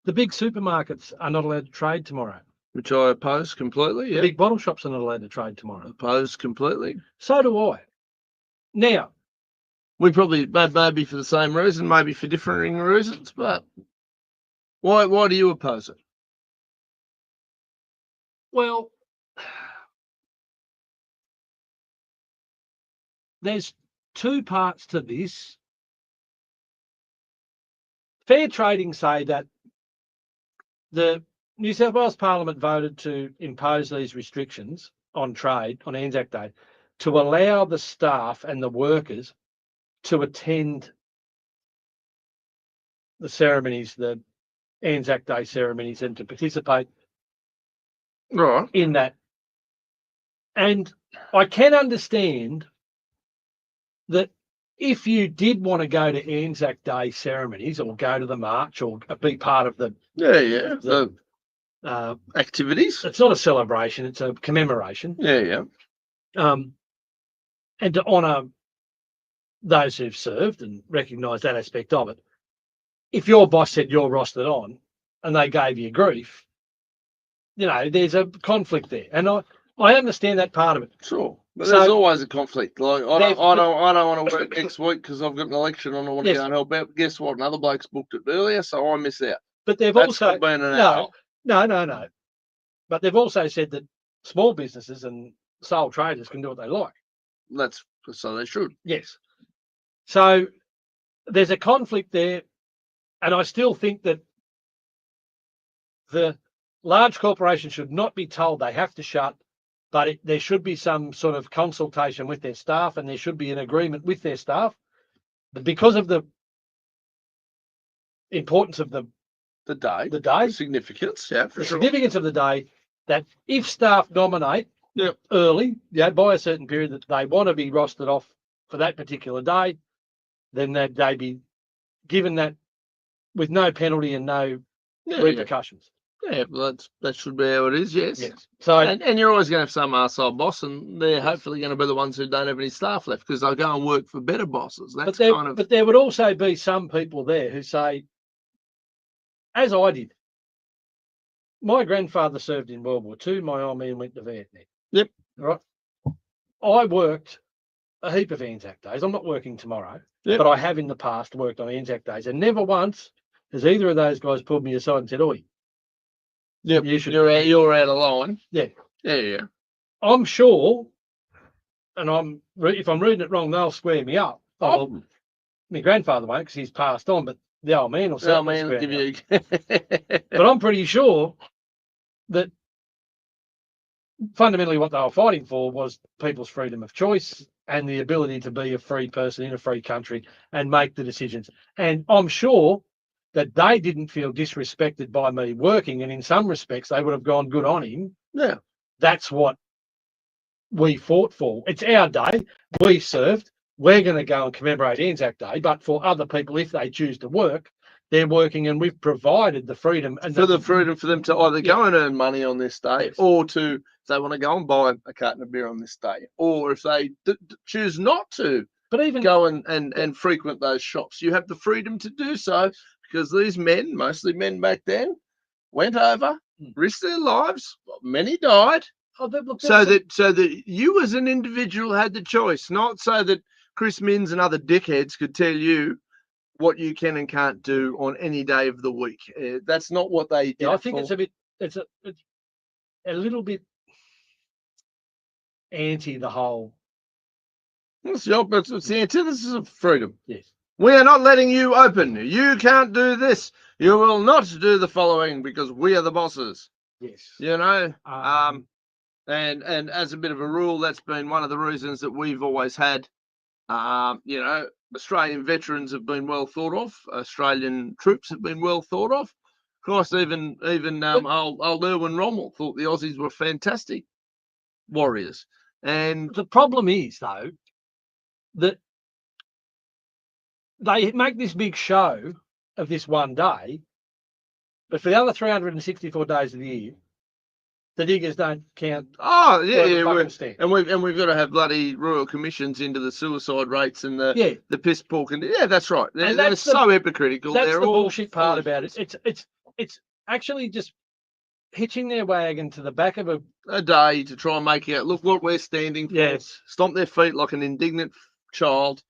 The big supermarkets are not allowed to trade tomorrow. Which I oppose completely. The big bottle shops are not allowed to trade tomorrow. Oppose completely. So do I. Now, we probably maybe for the same reason, maybe for differing reasons, but why do you oppose it? Well, there's two parts to this. Fair trading say that the New South Wales Parliament voted to impose these restrictions on trade on Anzac Day to allow the staff and the workers to attend the ceremonies, the Anzac Day ceremonies, and to participate in that. And I can understand that if you did want to go to Anzac Day ceremonies or go to the march or be part of the activities, it's not a celebration; it's a commemoration. And to honour those who've served and recognise that aspect of it. If your boss said you're rostered on and they gave you grief, there's a conflict there, and I understand that part of it. Sure. But there's always a conflict. Like I don't want to work next week because I've got an election and I want to go and help out. But guess what? Another bloke's booked it earlier, so I miss out. But they've also been no. But they've also said that small businesses and sole traders can do what they like. So they should. Yes. So there's a conflict there, and I still think that the large corporations should not be told they have to shut. But there should be some sort of consultation with their staff, and there should be an agreement with their staff. But because of the importance of the significance, significance of the day, that if staff nominate early, by a certain period that they want to be rostered off for that particular day, then that they be given that with no penalty and no repercussions. Yeah, well, that should be how it is, yes. So, and you're always going to have some arsehole boss, and they're hopefully going to be the ones who don't have any staff left because they'll go and work for better bosses. But there would also be some people there who say, as I did, my grandfather served in World War II, my old man went to Vietnam. Yep. Right. I worked a heap of Anzac Days. I'm not working tomorrow, but I have in the past worked on Anzac Days, and never once has either of those guys pulled me aside and said, "Oi, you're out of line." Yeah. I'm sure, and if I'm reading it wrong, they'll square me up. Well, my grandfather won't because he's passed on, but the old man will certainly give you. But I'm pretty sure that fundamentally what they were fighting for was people's freedom of choice and the ability to be a free person in a free country and make the decisions. And I'm sure that they didn't feel disrespected by me working, and in some respects they would have gone good on him. Yeah. That's what we fought for. It's our day. We served. We're going to go and commemorate Anzac Day, but for other people, if they choose to work, they're working, and we've provided the freedom. And the freedom for them to either go and earn money on this day, or to, if they want to go and buy a carton of beer on this day, or if they choose not to go and frequent those shops, you have the freedom to do so, because these men, mostly men back then, went over, risked their lives, many died, so that you as an individual had the choice, not so that Chris Minns and other dickheads could tell you what you can and can't do on any day of the week. That's not what they did. I think it's a little bit anti the whole. It's the antithesis of freedom. Yes. We are not letting you open. You can't do this. You will not do the following because we are the bosses. Yes. You know, and as a bit of a rule, that's been one of the reasons that we've always had. You know, Australian veterans have been well thought of. Australian troops have been well thought of. Of course, even old Erwin Rommel thought the Aussies were fantastic warriors. And the problem is, though, that they make this big show of this one day, but for the other 364 days of the year, the diggers don't count. Oh yeah, and we've got to have bloody royal commissions into the suicide rates and the piss poor yeah, that's right. They're so hypocritical. That's they're the all bullshit part about it. It's actually just hitching their wagon to the back of a day to try and make out. Look what we're standing for. Yes. Stomp their feet like an indignant child,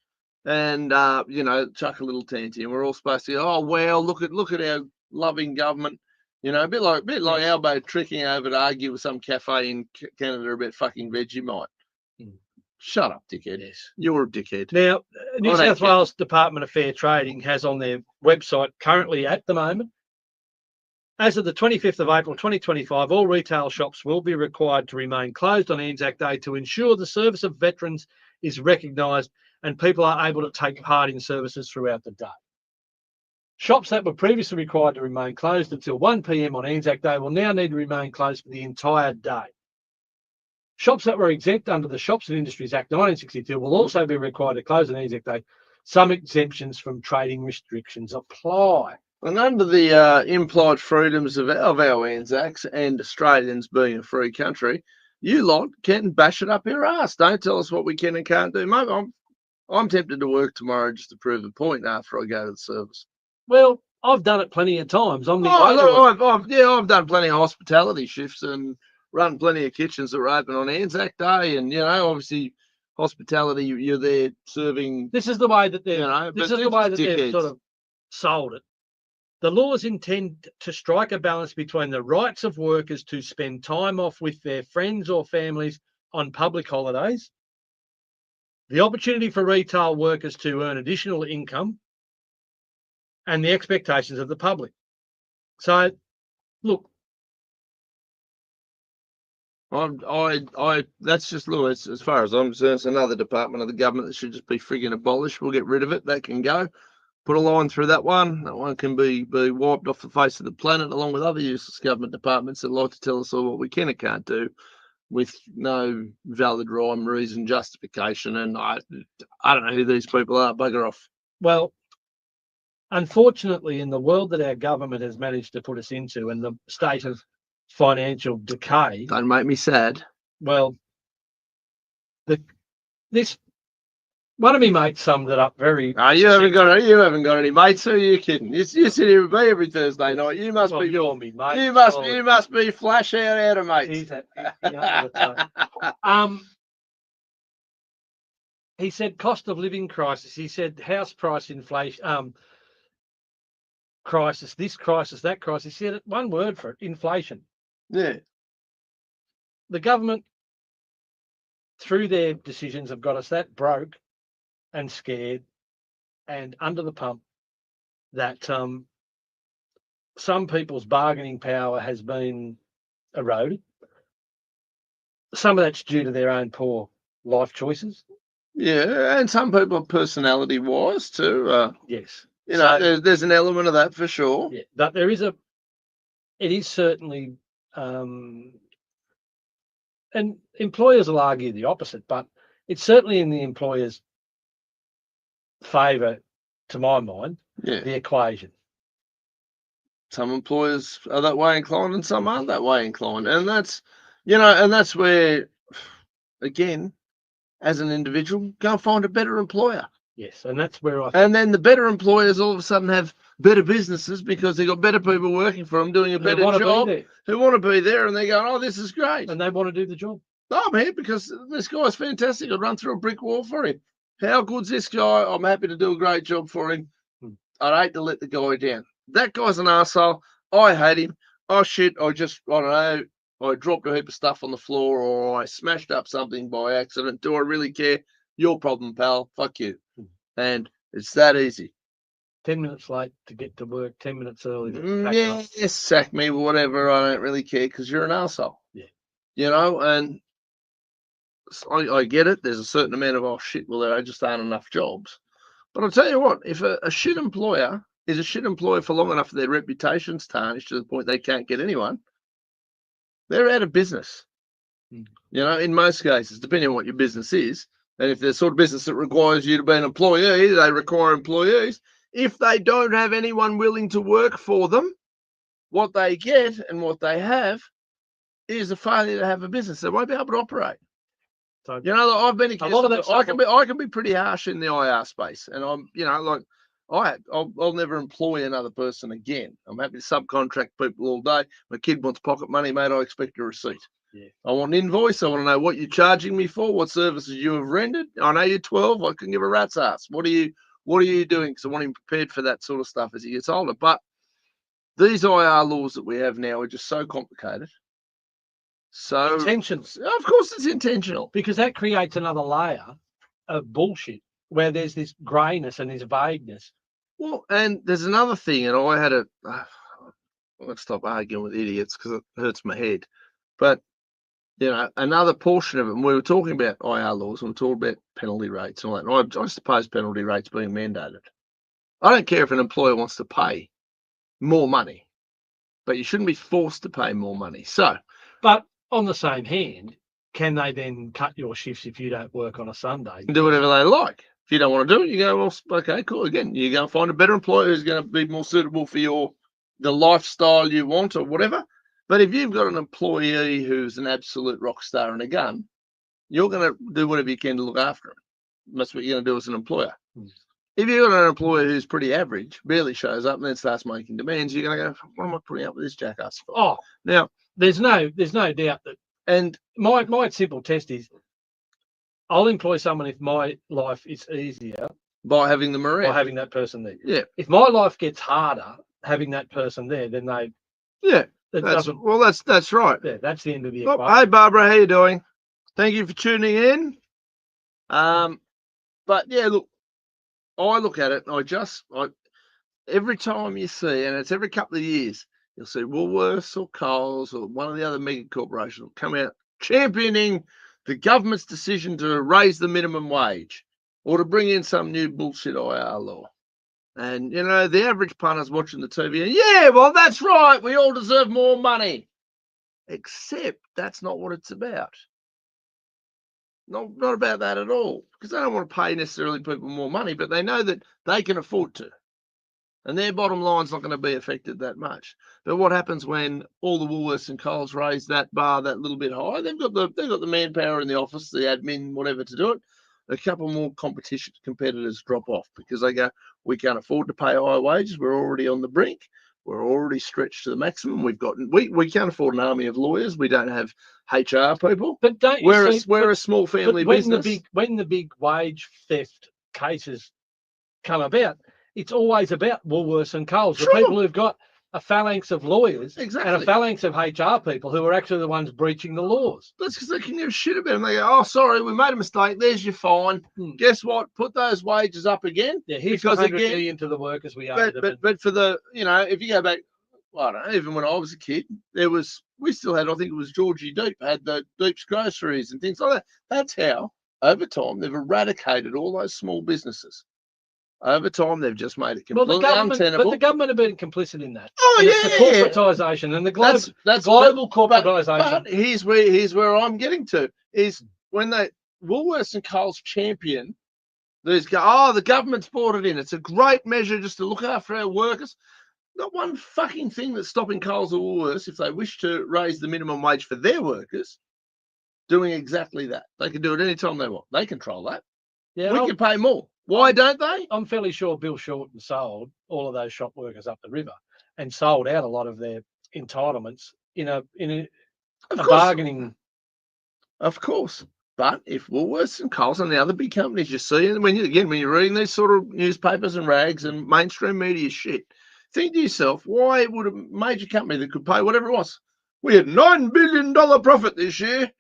and you know, chuck a little tanty, and we're all supposed to go, oh well, look at our loving government. You know, a bit like Albo tricking over to argue with some cafe in Canada about fucking Vegemite. Shut up, dickhead. Yes. You're a dickhead. Now, New South Wales Department of Fair Trading has on their website currently at the moment, as of the 25th of April 2025, all retail shops will be required to remain closed on Anzac Day to ensure the service of veterans is recognised and people are able to take part in services throughout the day. Shops that were previously required to remain closed until 1 p.m. on Anzac Day will now need to remain closed for the entire day. Shops that were exempt under the Shops and Industries Act 1962 will also be required to close on Anzac Day. Some exemptions from trading restrictions apply. And under the implied freedoms of our Anzacs and Australians being a free country, you lot can bash it up your ass. Don't tell us what we can and can't do. Mate, I'm tempted to work tomorrow just to prove a point after I go to the service. Well, I've done it plenty of times. I've done plenty of hospitality shifts and run plenty of kitchens that were open on Anzac Day, and you know, obviously, hospitality. You're there serving. This is the way that they've sort of sold it. The laws intend to strike a balance between the rights of workers to spend time off with their friends or families on public holidays, the opportunity for retail workers to earn additional income, and the expectations of the public. So, look, that's just Lewis. As far as I'm concerned, it's another department of the government that should just be frigging abolished. We'll get rid of it. That can go. Put a line through that one. That one can be wiped off the face of the planet, along with other useless government departments that like to tell us all what we can and can't do, with no valid rhyme, reason, justification. And I don't know who these people are. Bugger off. Well, unfortunately, in the world that our government has managed to put us into, and the state of financial decay, don't make me sad. Well, this. One of me mates summed it up very. You haven't got any mates. Who are you kidding? You sit here with me every Thursday night. You must be. You're me, mate. You must be flash out of mates. He said cost of living crisis. He said house price inflation. Crisis. This crisis. That crisis. He said one word for it: inflation. Yeah. The government, through their decisions, have got us that broke and scared and under the pump that some people's bargaining power has been eroded. Some of that's due to their own poor life choices. Yeah, and some people are personality-wise too. Yes. You know, there's an element of that for sure. Yeah, but it is certainly, and employers will argue the opposite, but it's certainly in the employer's favour, to my mind, the equation. Some employers are that way inclined and some aren't that way inclined. And that's, and that's where, again, as an individual, go and find a better employer. Yes, and that's where and then the better employers all of a sudden have better businesses because they've got better people working for them, doing a better job, who want to be there, and they're going, oh, this is great. And they want to do the job. I'm here because this guy's fantastic. I'd run through a brick wall for him. How good's this guy? I'm happy to do a great job for him. I'd hate to let the guy down. That guy's an arsehole. I hate him. Oh, shit. I don't know. I dropped a heap of stuff on the floor, or I smashed up something by accident. Do I really care? Your problem, pal. Fuck you. And it's that easy. 10 minutes late to get to work, 10 minutes early to pack Yeah, up. sack me, whatever. I don't really care because you're an arsehole. Yeah. You know, and I get it. There's a certain amount of, oh shit, well, there just aren't enough jobs. But I'll tell you what, if a shit employer is a shit employer for long enough, their reputation's tarnished to the point they can't get anyone, they're out of business. Mm. You know, in most cases, depending on what your business is, and if there's sort of business that requires you to be an employee, they require employees. If they don't have anyone willing to work for them, what they get and what they have is a failure to have a business. They won't be able to operate. So, you know, I've been accused. A lot of that I can be pretty harsh in the IR space, and I'm, you know, like I'll never employ another person again. I'm happy to subcontract people all day. My kid wants pocket money, mate. I expect a receipt. Yeah. I want an invoice. I want to know what you're charging me for, what services you have rendered. I know you're 12. I can give a rat's ass. What are you doing? Because I want him prepared for that sort of stuff as he gets older. But these IR laws that we have now are just so complicated. So intentions. Of course it's intentional. Because that creates another layer of bullshit where there's this greyness and this vagueness. Well, and there's another thing, and I had a let's stop arguing with idiots because it hurts my head. But you know, another portion of it, and we were talking about IR laws, and we were talking about penalty rates and all that. And I suppose penalty rates being mandated. I don't care if an employer wants to pay more money, but you shouldn't be forced to pay more money. So, but on the same hand, can they then cut your shifts if you don't work on a Sunday? Do whatever they like. If you don't want to do it, you go, well, okay, cool. Again, you go and find a better employer who's going to be more suitable for the lifestyle you want or whatever. But if you've got an employee who's an absolute rock star and a gun, you're going to do whatever you can to look after him. That's what you're going to do as an employer. Mm. If you've got an employer who's pretty average, barely shows up, and then starts making demands, you're going to go, what am I putting up with this jackass for? Oh, now there's no doubt that. And my simple test is, I'll employ someone if my life is easier by having them around, by having that person there. Yeah. If my life gets harder having that person there, then they. Yeah. That's right. Yeah, that's the end of the equation. Hey, Barbara, how you doing? Thank you for tuning in. But yeah, look, I look at it and every time you see, and it's every couple of years, you'll see Woolworths or Coles or one of the other mega corporations will come out championing the government's decision to raise the minimum wage or to bring in some new bullshit IR law. And, you know, the average punter's watching the TV and, yeah, well, that's right. We all deserve more money. Except that's not what it's about. Not about that at all. Because they don't want to pay necessarily people more money, but they know that they can afford to. And their bottom line's not going to be affected that much. But what happens when all the Woolworths and Coles raise that bar that little bit higher? They've got the manpower in the office, the admin, whatever to do it. A couple more competitors drop off because they go, we can't afford to pay higher wages. We're already on the brink. We're already stretched to the maximum. We can't afford an army of lawyers. We don't have HR people. But don't you we're a small family business. When the big wage theft cases come about, it's always about Woolworths and Coles, the people who've got a phalanx of lawyers and a phalanx of HR people who are actually the ones breaching the laws. That's because they can give a shit about them. They go, oh, sorry, we made a mistake. There's your fine. Guess what? Put those wages up again. Yeah, here's $100 million to the workers we owe. But for the, you know, if you go back, well, I don't know, even when I was a kid, we still had, I think it was Georgie Deep, had the Deep's Groceries and things like that. That's how, over time, they've eradicated all those small businesses. Over time, they've just made it completely untenable. But the government have been complicit in that. Oh, and yeah. It's the corporatisation and the global corporatisation. But here's where I'm getting to, is when Woolworths and Coles champion these the government's brought it in. It's a great measure just to look after our workers. Not one fucking thing that's stopping Coles or Woolworths, if they wish to raise the minimum wage for their workers, doing exactly that. They can do it anytime they want. They control that. Yeah, we can pay more. Why don't they? I'm fairly sure Bill Shorten sold all of those shop workers up the river and sold out a lot of their entitlements in a bargaining. Of course. But if Woolworths and Coles and the other big companies you see, and when you're reading these sort of newspapers and rags and mainstream media shit, think to yourself, why would a major company that could pay whatever it was, we had $9 billion profit this year.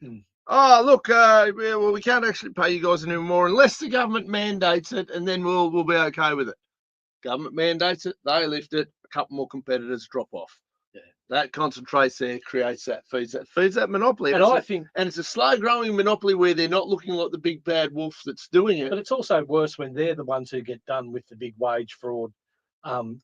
Oh, look, well, we can't actually pay you guys anymore unless the government mandates it, and then we'll be okay with it. Government mandates it, they lift it, a couple more competitors drop off. Yeah. That concentrates there, creates that, feeds that monopoly. And I think, and it's a slow growing monopoly where they're not looking like the big bad wolf that's doing it. but it's also worse when they're the ones who get done with the big wage fraud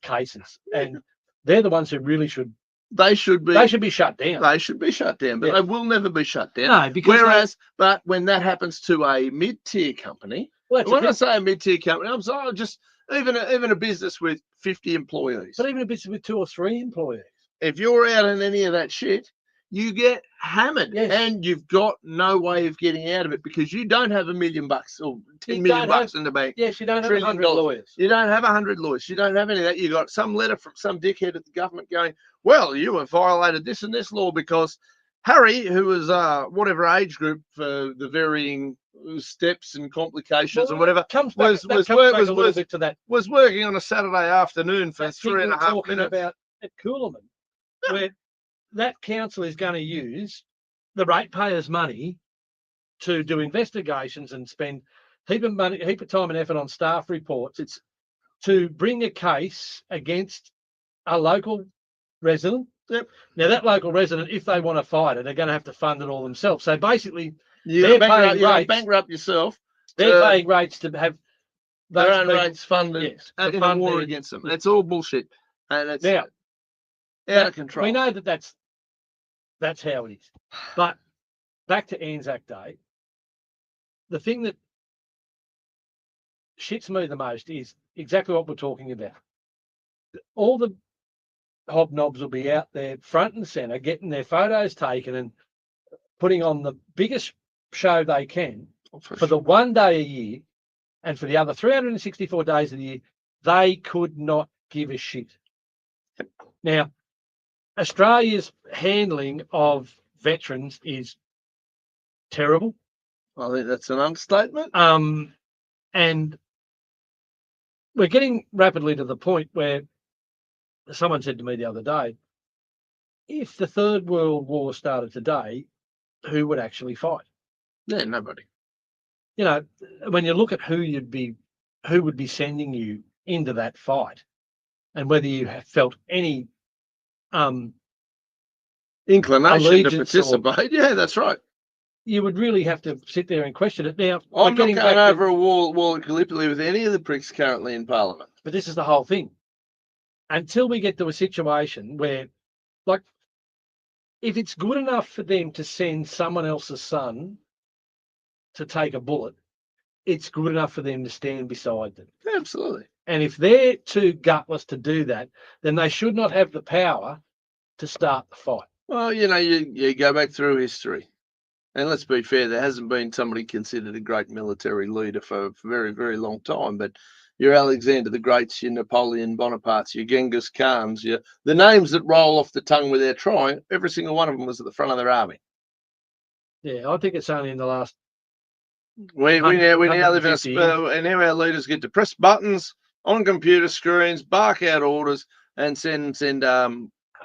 cases, and they're the ones who really should. They should be shut down. They should be shut down, but they will never be shut down. No, because but when that happens to a mid-tier company, when I say a mid-tier company, I'm sorry, just even a business with 50 employees. But even a business with 2 or 3 employees. If you're out in any of that shit, you get hammered, and you've got no way of getting out of it because you don't have $1 million or $10 million in the bank. Yes, you don't have 100 lawyers. You don't have 100 lawyers. You don't have any of that. You got some letter from some dickhead at the government going, well, you have violated this and this law because Harry, who was whatever age group for the varying steps and complications and whatever, was working on a Saturday afternoon for 3.5 minutes. About at Coolaman, where that council is going to use the ratepayers' money to do investigations and spend heap of time and effort on staff reports. It's to bring a case against a local resident. Now that local resident, if they want to fight it, they're going to have to fund it all themselves. So basically, you bankrupt yourself. They're paying rates to have their own rates funded in a war against them. It's all bullshit, and it's out of control. We know that's how it is. But back to Anzac Day, the thing that shits me the most is exactly what we're talking about. All the hobnobs will be out there front and center getting their photos taken and putting on the biggest show they can for the one day a year, and for the other 364 days of the year, they could not give a shit. Now, Australia's handling of veterans is terrible. I think that's an understatement. And we're getting rapidly to the point where someone said to me the other day, if the Third World War started today, who would actually fight? Yeah, nobody. You know, when you look at who would be sending you into that fight, and whether you have felt any inclination to participate. Yeah, that's right. You would really have to sit there and question it. Now, I'm not going over a wall in Gallipoli with any of the pricks currently in Parliament. But this is the whole thing. Until we get to a situation where, like, if it's good enough for them to send someone else's son to take a bullet, it's good enough for them to stand beside them. Absolutely. And if they're too gutless to do that, then they should not have the power to start the fight. Well, you know, you go back through history, and let's be fair, there hasn't been somebody considered a great military leader for a very, very long time, but your Alexander the Greats, your Napoleon Bonapartes, your Genghis Khans, the names that roll off the tongue without trying, every single one of them was at the front of their army. Yeah, I think it's only in the last. We now live and now our leaders get to press buttons on computer screens, bark out orders, and send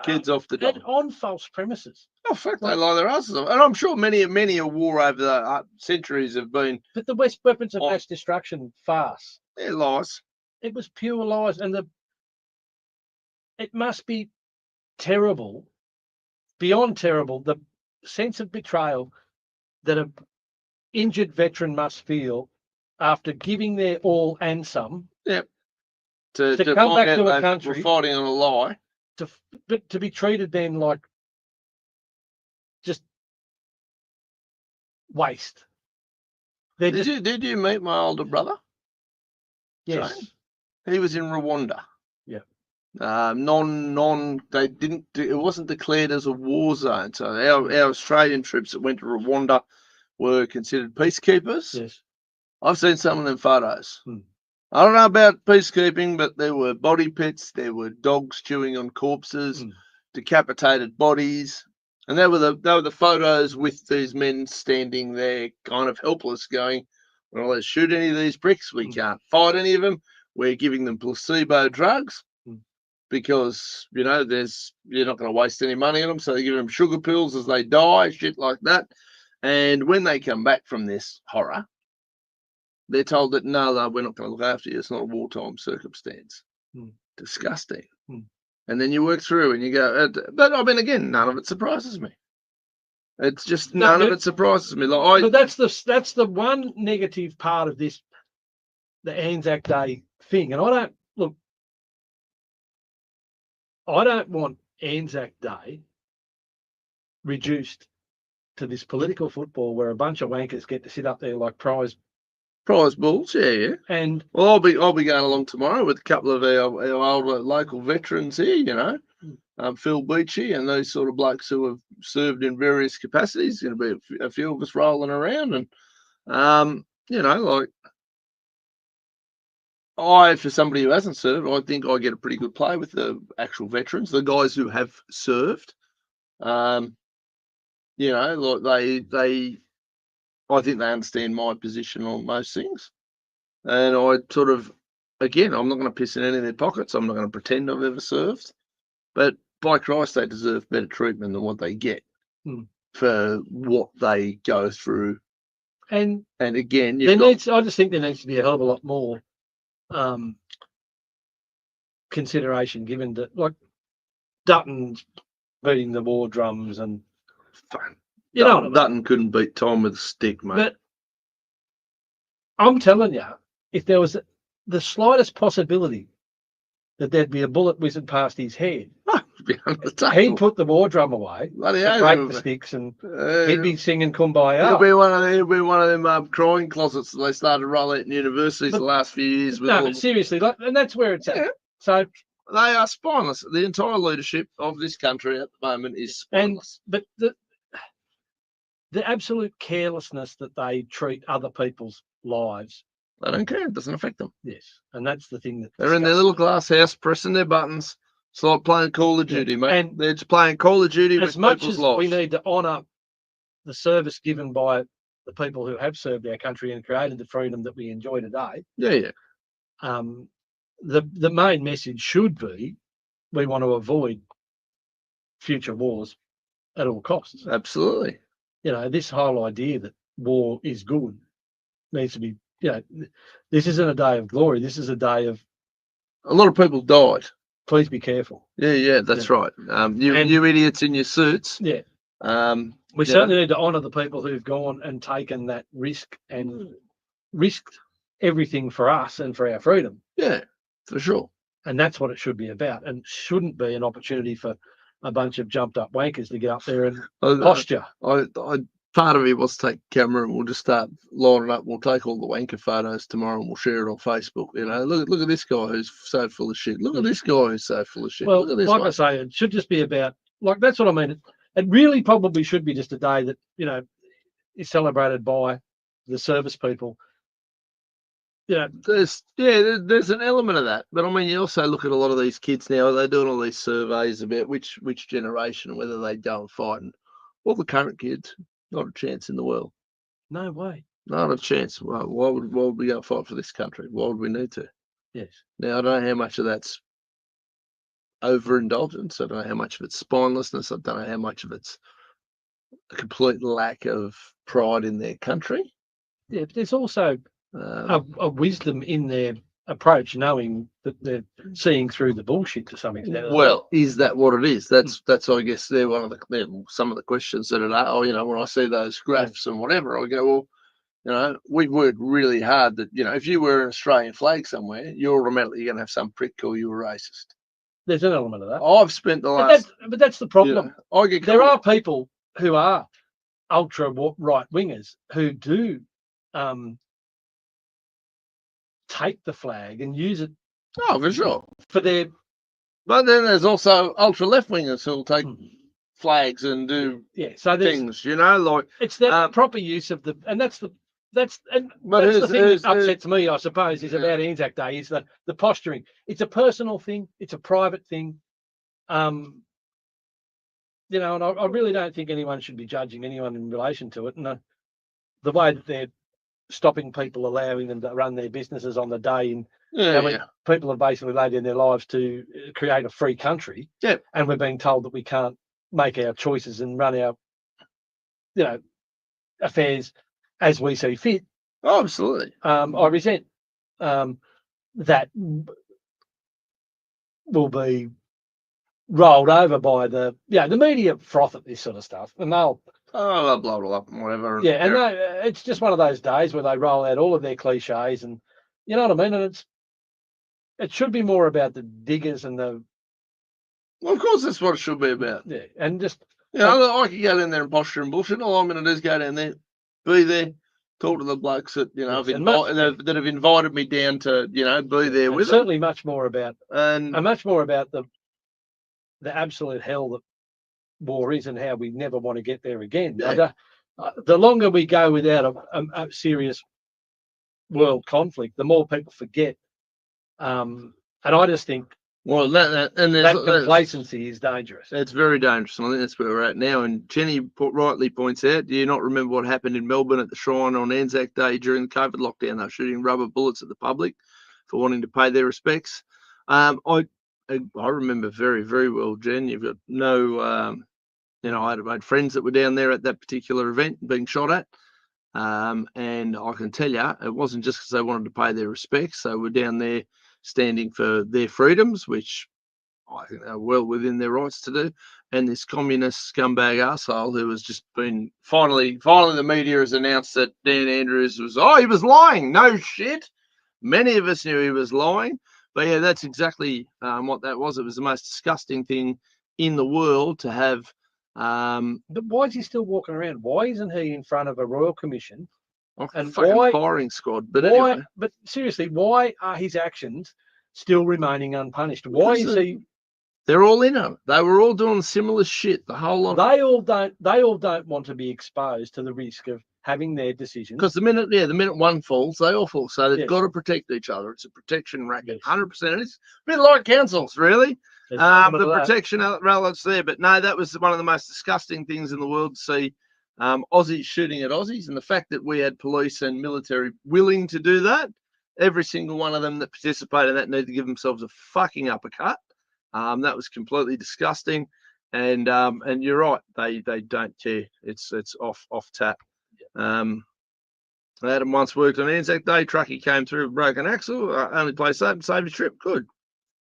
kids off the and on false premises. Oh, fuck, they lie their asses off. And I'm sure many a war over the centuries have been. But the West weapons of mass destruction farce. They're lies. It was pure lies, and it must be terrible, beyond terrible, the sense of betrayal that a injured veteran must feel after giving their all and some. Yep. To come back to a country, we're fighting on a lie. To be treated then like just waste. Did you meet my older brother? Yes. Jane? He was in Rwanda. Yeah. They didn't. It wasn't declared as a war zone. So our Australian troops that went to Rwanda were considered peacekeepers. Yes. I've seen some of them photos. I don't know about peacekeeping, but there were body pits, there were dogs chewing on corpses, decapitated bodies, and they were the photos with these men standing there, kind of helpless, going, "Well, let's shoot any of these pricks. We can't fight any of them. We're giving them placebo drugs." because you're not going to waste any money on them, so they're giving them sugar pills as they die, shit like that. And when they come back from this horror, they're told that no, we're not going to look after you. It's not a wartime circumstance. Disgusting. And then you work through and you go, but I mean, again, none of it surprises me. It's just none of it surprises me. But that's the one negative part of this, the Anzac Day thing. And I don't want Anzac Day reduced to this political football where a bunch of wankers get to sit up there like prize bulls, yeah. And well, I'll be going along tomorrow with a couple of our older local veterans here, Phil Beachy and those sort of blokes who have served in various capacities. Going to be a few of us rolling around, and for somebody who hasn't served, I think I get a pretty good play with the actual veterans, the guys who have served. I think they understand my position on most things. And I sort of, again, I'm not going to piss in any of their pockets. I'm not going to pretend I've ever served. But by Christ, they deserve better treatment than what they get for what they go through. And again, I just think there needs to be a hell of a lot more consideration given that, like, Dutton's beating the war drums and Dutton couldn't beat Tom with a stick, mate. But I'm telling you, if there was the slightest possibility that there'd be a bullet whizzing past his head, he'd put the war drum away, break the sticks, and he'd be singing Kumbaya. He'll be one of them crying closets that they started to roll out in universities the last few years. But seriously, and that's where it's at. So they are spineless. The entire leadership of this country at the moment is spineless. But the absolute carelessness that they treat other people's lives. They don't care. It doesn't affect them. Yes. And that's the thing that they're in their little glass house pressing their buttons. It's like playing Call of Duty, mate. And they're just playing Call of Duty with people's lives. We need to honour the service given by the people who have served our country and created the freedom that we enjoy today. Yeah. The main message should be we want to avoid future wars at all costs. Absolutely. This whole idea that war is good needs to be, this isn't a day of glory. This is a day of... A lot of people died. Please be careful. Yeah, that's right. You idiots in your suits. Yeah. We certainly need to honour the people who've gone and taken that risk and risked everything for us and for our freedom. Yeah, for sure. And that's what it should be about, and shouldn't be an opportunity for a bunch of jumped up wankers to get up there and posture. Part of me wants to take a camera and we'll just start lining up. We'll take all the wanker photos tomorrow and we'll share it on Facebook. Look at this guy who's so full of shit. Look at this guy who's so full of shit. Well, look at this I say, it should just be about, that's what I mean. It really probably should be just a day that, is celebrated by the service people. There's an element of that. But I mean, you also look at a lot of these kids now, they're doing all these surveys about which generation, whether they go and fight. And all the current kids, not a chance in the world. No way. Not a chance. Why would we go fight for this country? Why would we need to? Yes. Now, I don't know how much of that's overindulgence. I don't know how much of it's spinelessness. I don't know how much of it's a complete lack of pride in their country. Yeah, but there's also a wisdom in their approach, knowing that they're seeing through the bullshit to some extent. Well, is that what it is? That's I guess they're some of the questions that are. When I see those graphs and whatever, I go, well, we've worked really hard that if you wear an Australian flag somewhere, you're automatically going to have some prick call you a racist. There's an element of that. I've spent the last, but that's the problem. There are people who are ultra right wingers who do take the flag and use it. Oh, for sure. For their. But then there's also ultra left wingers who'll take flags and do things. It's that proper use of that's the thing that upsets me, I suppose, is about Anzac Day is the posturing. It's a personal thing. It's a private thing. And I really don't think anyone should be judging anyone in relation to it. And the way that they're stopping people, allowing them to run their businesses on the day in Yeah, when people have basically laid in their lives to create a free country, and we're being told that we can't make our choices and run our, affairs as we see fit. Oh, absolutely. I resent that will be rolled over by the media froth at this sort of stuff, and they'll blow it all up and whatever. Yeah, and it's just one of those days where they roll out all of their cliches, and you know what I mean. And it should be more about the diggers and the. Well, of course, that's what it should be about. Yeah, and just I could go down there and posture and bullshit. All I'm going to do is go down there, be there, talk to the blokes that that have invited me down to be there with certainly them. much more about the absolute hell that war is and how we never want to get there again. Yeah. The longer we go without a serious world conflict, the more people forget. And I just think that complacency is dangerous. It's very dangerous, and I think that's where we're at now. And Jenny rightly points out, do you not remember what happened in Melbourne at the Shrine on Anzac Day during the COVID lockdown? They were shooting rubber bullets at the public for wanting to pay their respects. I remember very, very well, Jen. You've got no, I had friends that were down there at that particular event being shot at. And I can tell you, it wasn't just because they wanted to pay their respects. They were down there standing for their freedoms, which I think they're well within their rights to do. And this communist scumbag arsehole who has just been finally the media has announced that Dan Andrews he was lying. No shit. Many of us knew he was lying. But yeah, that's exactly what that was. It was the most disgusting thing in the world to have. But why is he still walking around? Why isn't he in front of a royal commission? And fucking firing squad. But anyway. But seriously, why are his actions still remaining unpunished? Why is he? They're all in it. They were all doing similar shit. The whole lot. They all don't want to be exposed to the risk of having their decisions. Because the minute one falls, they all fall. So they've got to protect each other. It's a protection racket, 100%. It's a bit like councils, really. The protection relatives there. But no, that was one of the most disgusting things in the world to see. Aussies shooting at Aussies, and the fact that we had police and military willing to do that, every single one of them that participated in that needed to give themselves a fucking uppercut. That was completely disgusting, and you're right, they don't care. It's off tap. Adam once worked on Anzac Day. Truckie came through, broken axle. Only place open, saved his trip. Good.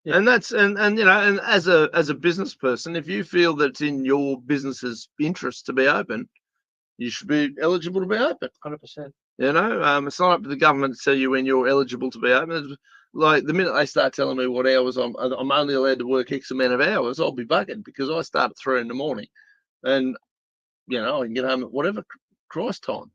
Yeah. And that's and as a business person, if you feel that it's in your business's interest to be open, you should be eligible to be open. 100%. It's not up to the government to tell you when you're eligible to be open. It's like the minute they start telling me what hours I'm only allowed to work X amount of hours, I'll be bugging because I start at 3 a.m, and I can get home at whatever Christ time.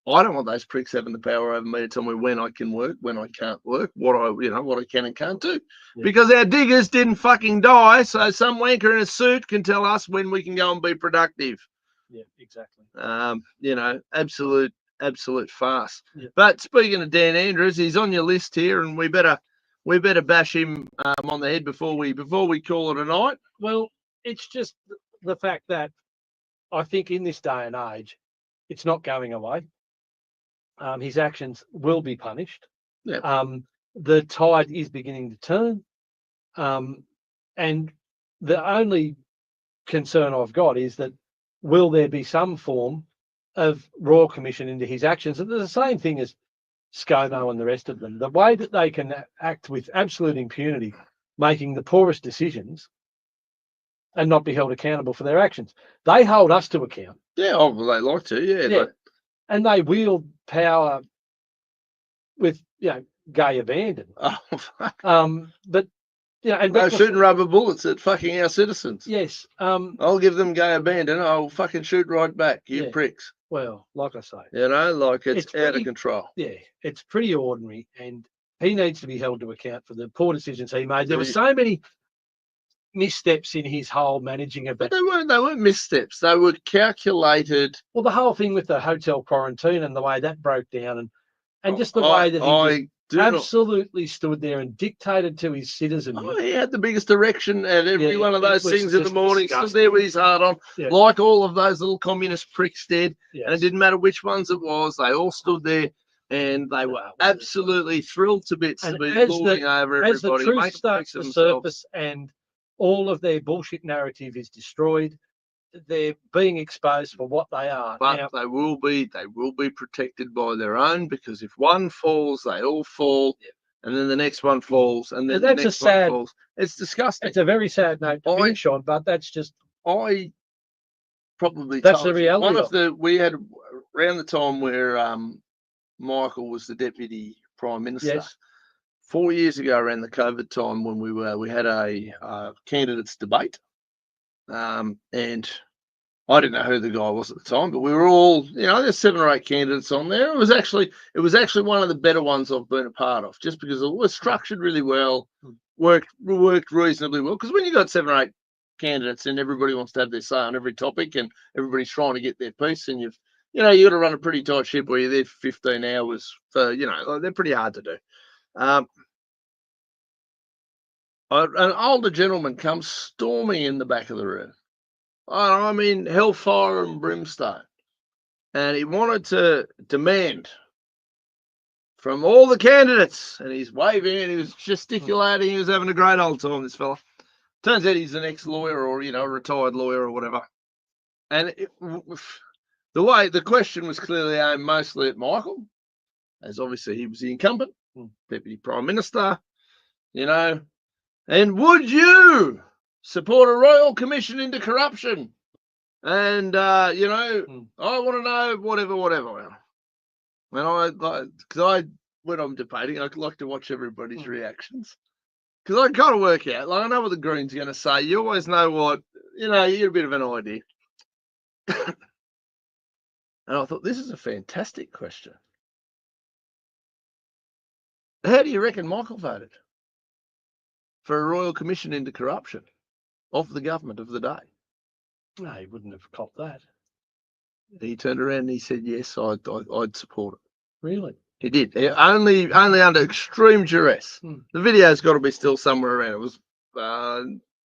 I don't want those pricks having the power over me to tell me when I can work, when I can't work, what I can and can't do. Yeah. Because our diggers didn't fucking die, so some wanker in a suit can tell us when we can go and be productive. Yeah, exactly. Absolute farce. Yeah. But speaking of Dan Andrews, he's on your list here, and we better bash him on the head before we call it a night. Well, it's just the fact that I think in this day and age, it's not going away. His actions will be punished. Yeah. The tide is beginning to turn, and the only concern I've got is that will there be some form of royal commission into his actions? And there's the same thing as ScoMo and the rest of them. The way that they can act with absolute impunity, making the poorest decisions and not be held accountable for their actions. They hold us to account. Yeah, they like to, yeah. And they wield power with, gay abandon. Oh, fuck. But, and they're shooting rubber bullets at fucking our citizens. Yes. I'll give them gay abandon. I'll fucking shoot right back, you pricks. Well, like I say. It's out of control. Yeah, it's pretty ordinary, and he needs to be held to account for the poor decisions he made. There were so many missteps in his whole managing of that. But they weren't missteps. They were calculated. Well, the whole thing with the hotel quarantine and the way that broke down, and just the way that he absolutely stood there and dictated to his citizens. He had the biggest erection at every one of those things in the morning. Stood there with his heart on, like all of those little communist pricks did. Yes. And it didn't matter which ones it was. They all stood there and they were No, absolutely thrilled to bits to And be as the- lording over as the everybody, truth making starts piece of to themselves. surface and all of their bullshit narrative is destroyed, they're being exposed for what they are. But Now, they will be protected by their own, because if one falls, they all fall, and then the next one falls, and then And the that's a next one sad- falls. It's disgusting. it's a very sad note to finish on, but that's just I probably That's the told you, reality one of of the we had around the time where Michael was the deputy prime minister. yes. 4 years ago, around the COVID time, when we had a candidates debate, and I didn't know who the guy was at the time, but we were all, there's 7 or 8 candidates on there. It was actually one of the better ones I've been a part of, just because it was structured really well, worked reasonably well. Because when you got 7 or 8 candidates and everybody wants to have their say on every topic, and everybody's trying to get their piece, and you got to run a pretty tight ship where you're there for 15 hours for, they're pretty hard to do. An older gentleman comes storming in the back of the room. I mean, hellfire and brimstone. And he wanted to demand from all the candidates, and he's waving and he was gesticulating. He was having a great old time, this fella. Turns out he's an ex-lawyer, or, a retired lawyer or whatever. And the question was clearly aimed mostly at Michael, as obviously he was the incumbent, deputy prime minister, and would you support a royal commission into corruption? And, I want to know whatever. Because when I'm debating, I like to watch everybody's reactions. Because I kind of work out, I know what the Greens are going to say. You always know what, you get a bit of an idea. And I thought, this is a fantastic question. How do you reckon Michael voted for a royal commission into corruption of the government of the day? No, he wouldn't have copped that. He turned around and he said, yes, I'd support it. Really? He did. Only under extreme duress. The video's got to be still somewhere around. It was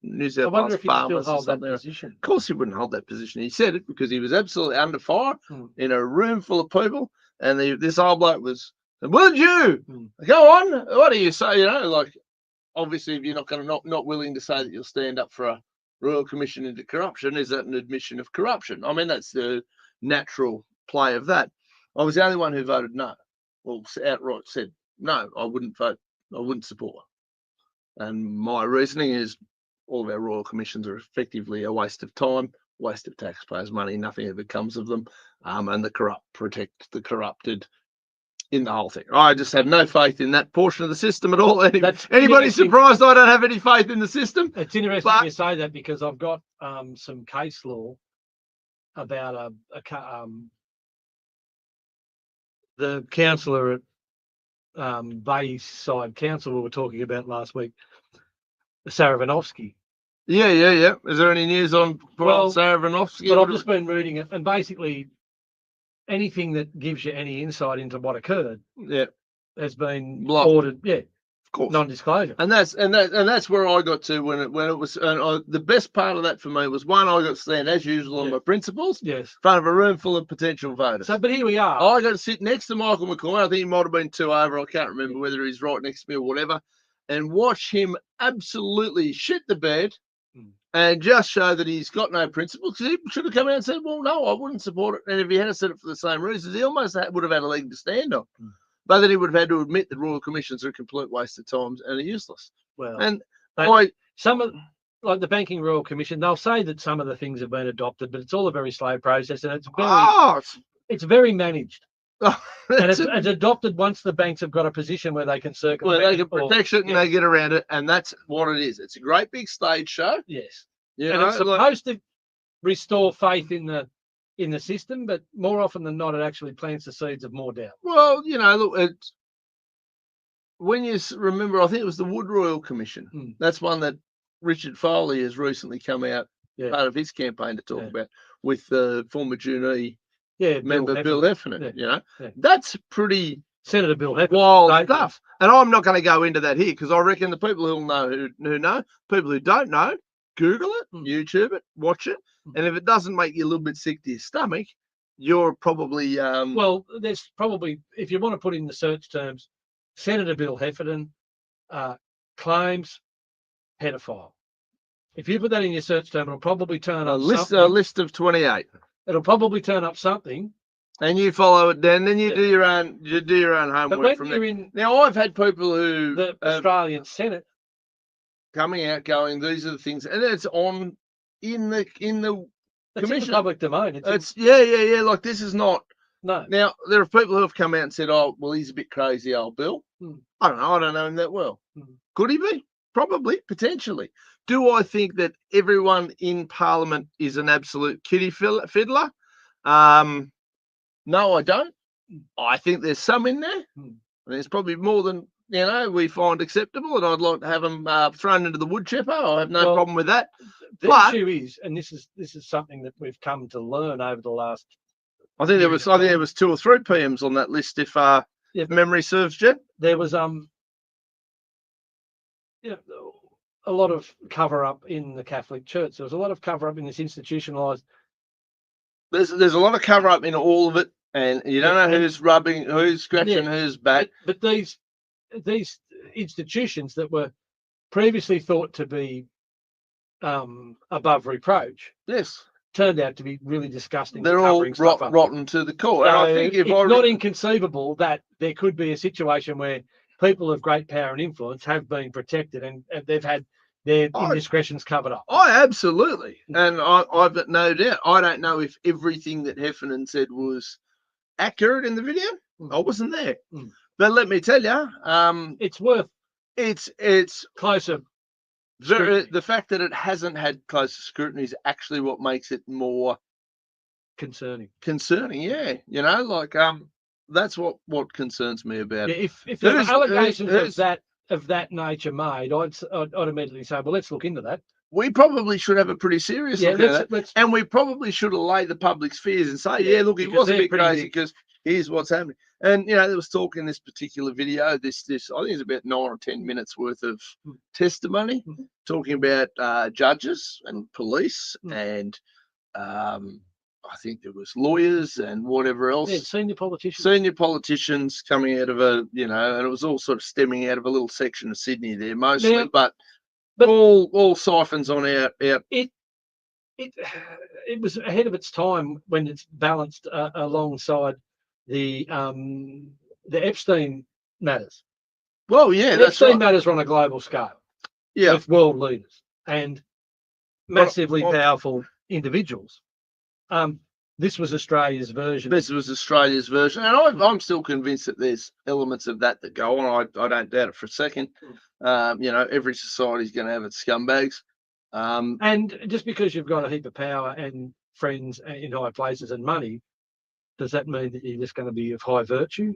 New South Wales. I wonder if he'd still Farmers or hold that something. position. Of course he wouldn't hold that position. He said it because he was absolutely under fire in a room full of people, and this old bloke was, would you go on? What do you say? Obviously, if you're not going to not willing to say that you'll stand up for a royal commission into corruption, is that an admission of corruption? I mean, that's the natural play of that. I was the only one who voted no. Well, outright said no. I wouldn't vote. I wouldn't support. And my reasoning is, all of our royal commissions are effectively a waste of time, waste of taxpayers' money. Nothing ever comes of them, and the corrupt protect the corrupted in the whole thing. I just have no faith in that portion of the system at all. Anybody surprised I don't have any faith in the system? It's interesting you say that, because I've got some case law about the councillor at Bayside Council we were talking about last week, Saravinovsky. Yeah. Is there any news on Saravinovsky? But I've just been reading it, and basically anything that gives you any insight into what occurred, has been ordered. Yeah, of course, non-disclosure. And that's where I got to when it was. And the best part of that for me was, one, I got to stand as usual on my principles. Yes. In front of a room full of potential voters. So, but here we are. I got to sit next to Michael McCoy. I think he might have been 2 over. I can't remember whether he's right next to me or whatever. And watch him absolutely shit the bed and just show that he's got no principles. Because he should have come out and said, well, no, I wouldn't support it. And if he had said it for the same reasons, he almost would have had a leg to stand on. But then he would have had to admit that royal commissions are a complete waste of time and are useless. Well, and some of, like the Banking Royal Commission, they'll say that some of the things have been adopted, but it's all a very slow process, and it's very managed. And it's adopted once the banks have got a position where they can circumvent. Well, they can protect it and they get around it, and that's what it is. It's a great big stage show. Yes. And it's supposed to restore faith in the system, but more often than not, it actually plants the seeds of more doubt. Well, look, when you remember, I think it was the Wood Royal Commission. That's one that Richard Foley has recently come out, part of his campaign, to talk about, with the former Junee member Bill Heffernan. That's pretty Senator Bill Heffernan wild stuff. And I'm not going to go into that here, because I reckon the people who know, people who don't know, Google it, YouTube it, watch it, and if it doesn't make you a little bit sick to your stomach, you're probably Well, there's probably, if you want to put in the search terms, Senator Bill Heffernan claims pedophile. If you put that in your search term, it'll probably turn up something. a list of 28. It'll probably turn up something. And you follow it down, then you do your own But homework when from you're there. in Now I've had people who the Australian Senate coming out going, these are the things, and it's on in the it's in the commission. public domain. It's yeah. Like this is not. No. Now there are people who have come out and said, "Oh, well, he's a bit crazy, old Bill." I don't know. I don't know him that well. Could he be? Probably, potentially. Do I think that everyone in Parliament is an absolute kiddie fiddler? No, I don't. I think there's some in there. There's probably more than we find acceptable, and I'd like to have them thrown into the wood chipper. I have no problem with that. The issue is, and this is something that we've come to learn over the last. I think there was 2 or 3 PMs on that list, if memory serves, Jen. There was a lot of cover up in the Catholic Church. There was a lot of cover up in this institutionalized. There's a lot of cover up in all of it, and you don't know who's scratching whose back. But these institutions that were previously thought to be above reproach, yes, turned out to be really disgusting. They're all rotten to the core. So and I think it's not inconceivable that there could be a situation where people of great power and influence have been protected and they've had their indiscretions covered up. Absolutely. And I've got no doubt. I don't know if everything that Heffernan said was accurate in the video. I wasn't there. But let me tell you, it's closer. The fact that it hasn't had closer scrutiny is actually what makes it more concerning. Yeah. That's what concerns me about it. If there are allegations of that nature made, I'd immediately say, well, let's look into that. We probably should have a pretty serious look at that. And we probably should allay the public's fears and say, look, it was a bit crazy because here's what's happening. And, there was talk in this particular video, this I think it's about 9 or 10 minutes worth of testimony, talking about judges and police and I think there was lawyers and whatever else. Yeah, senior politicians coming out of and it was all sort of stemming out of a little section of Sydney there mostly, but all siphons on out. It was ahead of its time when it's balanced alongside the Epstein matters. Well, yeah, that's Epstein matters on a global scale. Yeah, with world leaders and massively powerful individuals. This was Australia's version. And I'm still convinced that there's elements of that go on. I don't doubt it for a second. Every society's going to have its scumbags. And just because you've got a heap of power and friends in high places and money, does that mean that you're just going to be of high virtue?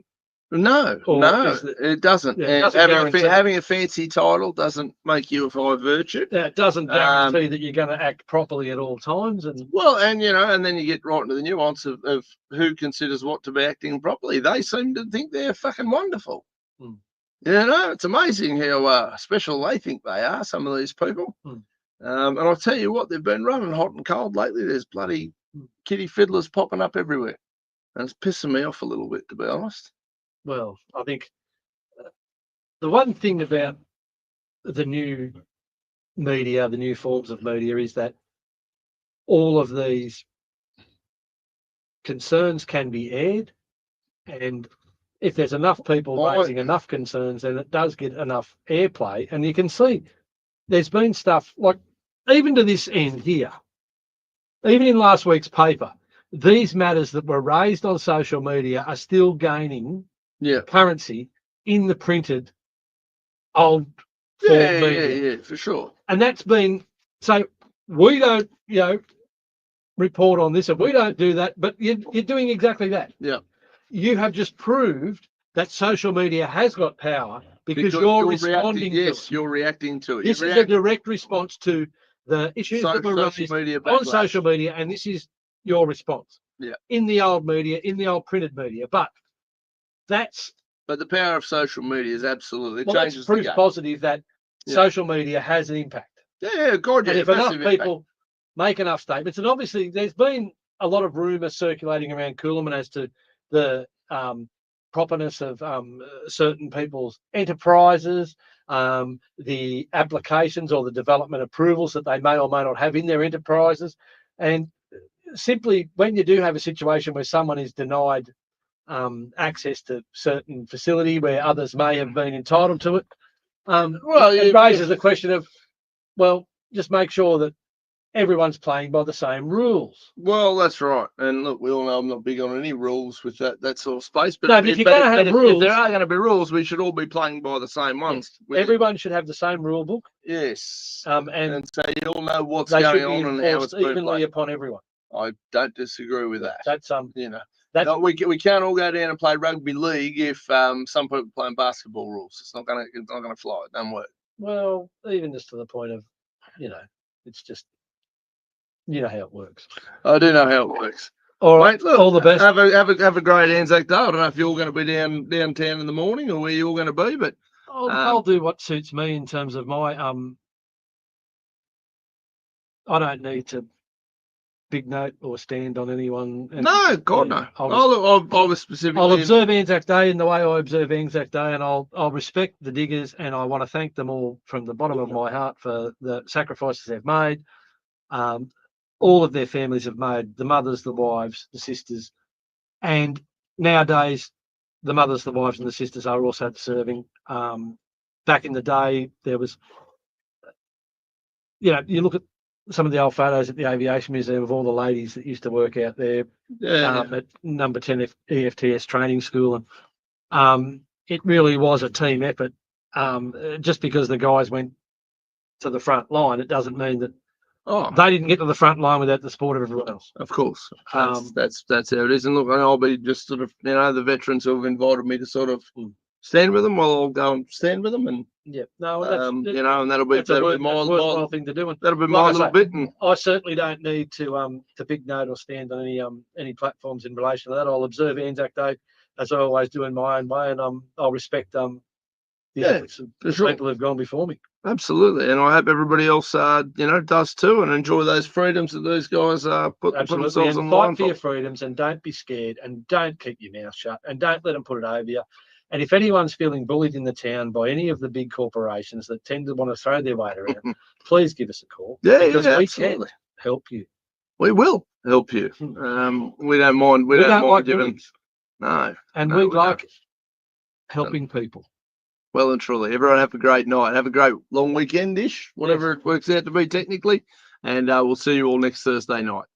No, it doesn't. Yeah, and having a fancy title doesn't make you of high virtue. It doesn't guarantee that you're going to act properly at all times. And then you get right into the nuance of who considers what to be acting properly. They seem to think they're fucking wonderful. It's amazing how special they think they are, some of these people. And I'll tell you what, they've been running hot and cold lately. There's bloody kiddie fiddlers popping up everywhere. And it's pissing me off a little bit, to be honest. Well, I think the one thing about the new media, the new forms of media, is that all of these concerns can be aired. And if there's enough people raising enough concerns, then it does get enough airplay. And you can see there's been stuff like, even to this end here, even in last week's paper, these matters that were raised on social media are still gaining currency in the printed old form media. Yeah, for sure. And that's been, so we don't, report on this and we don't do that, but you're doing exactly that. Yeah. You have just proved that social media has got power because you're responding to it. You're reacting to it. This is a direct response to the issues that were raised on social media, and this is your response. Yeah. In the old media, in the old printed media. But the power of social media is absolutely changes the game. Proof positive that social media has an impact. Yeah, God, and if enough people make enough statements, and obviously there's been a lot of rumour circulating around Coolum as to the properness of certain people's enterprises, the applications or the development approvals that they may or may not have in their enterprises. And simply when you do have a situation where someone is denied access to certain facility where others may have been entitled to it, it raises the question of, well, just make sure that everyone's playing by the same rules. Well, that's right. And look, we all know I'm not big on any rules with that sort of space. But, No, but if you're going to have rules, if there are going to be rules, we should all be playing by the same ones. Yes, everyone should have the same rule book. Yes. And so you all know what's they going should be on and how it's being evenly played. upon everyone. I don't disagree with that. That's No, we can't all go down and play rugby league if some people playing basketball rules. It's not gonna fly. It don't work. Well, even just to the point of, it's just, how it works. I do know how it works. All right, mate, look, all the best. Have a great Anzac Day. I don't know if you're all going to be downtown in the morning or where you're all going to be, but I'll do what suits me in terms of my I don't need to big note or stand on anyone. No, God no. I was specifically. I'll observe Anzac Day in the way I observe Anzac Day, and I'll respect the diggers, and I want to thank them all from the bottom of my heart for the sacrifices they've made. All of their families have made, the mothers, the wives, the sisters, and nowadays the mothers, the wives, and the sisters are also serving. Back in the day, there was, you look at some of the old photos at the Aviation Museum of all the ladies that used to work out there at number 10 EFTS training school. And it really was a team effort. Just because the guys went to the front line, it doesn't mean that they didn't get to the front line without the support of everyone else. Of course. That's how it is. And look, I'll be just sort of, the veterans who have invited me to sort of stand with them, well, I'll go and stand with them. And yeah, no, and that'll be my thing to do. And that'll be my little bit. And I certainly don't need to big note or stand on any platforms in relation to that. I'll observe Anzac Day as I always do in my own way, and I'll respect the efforts of the people who've gone before me. Absolutely, and I hope everybody else does too, and enjoy those freedoms that those guys put themselves on the line for your freedoms, and don't be scared, and don't keep your mouth shut, and don't let them put it over you. And if anyone's feeling bullied in the town by any of the big corporations that tend to want to throw their weight around, please give us a call. Because we can help you. We will help you. We don't mind. We don't mind giving. No. And we like helping people. Well and truly. Everyone have a great night. Have a great long weekend-ish, whatever it works out to be technically. And we'll see you all next Thursday night.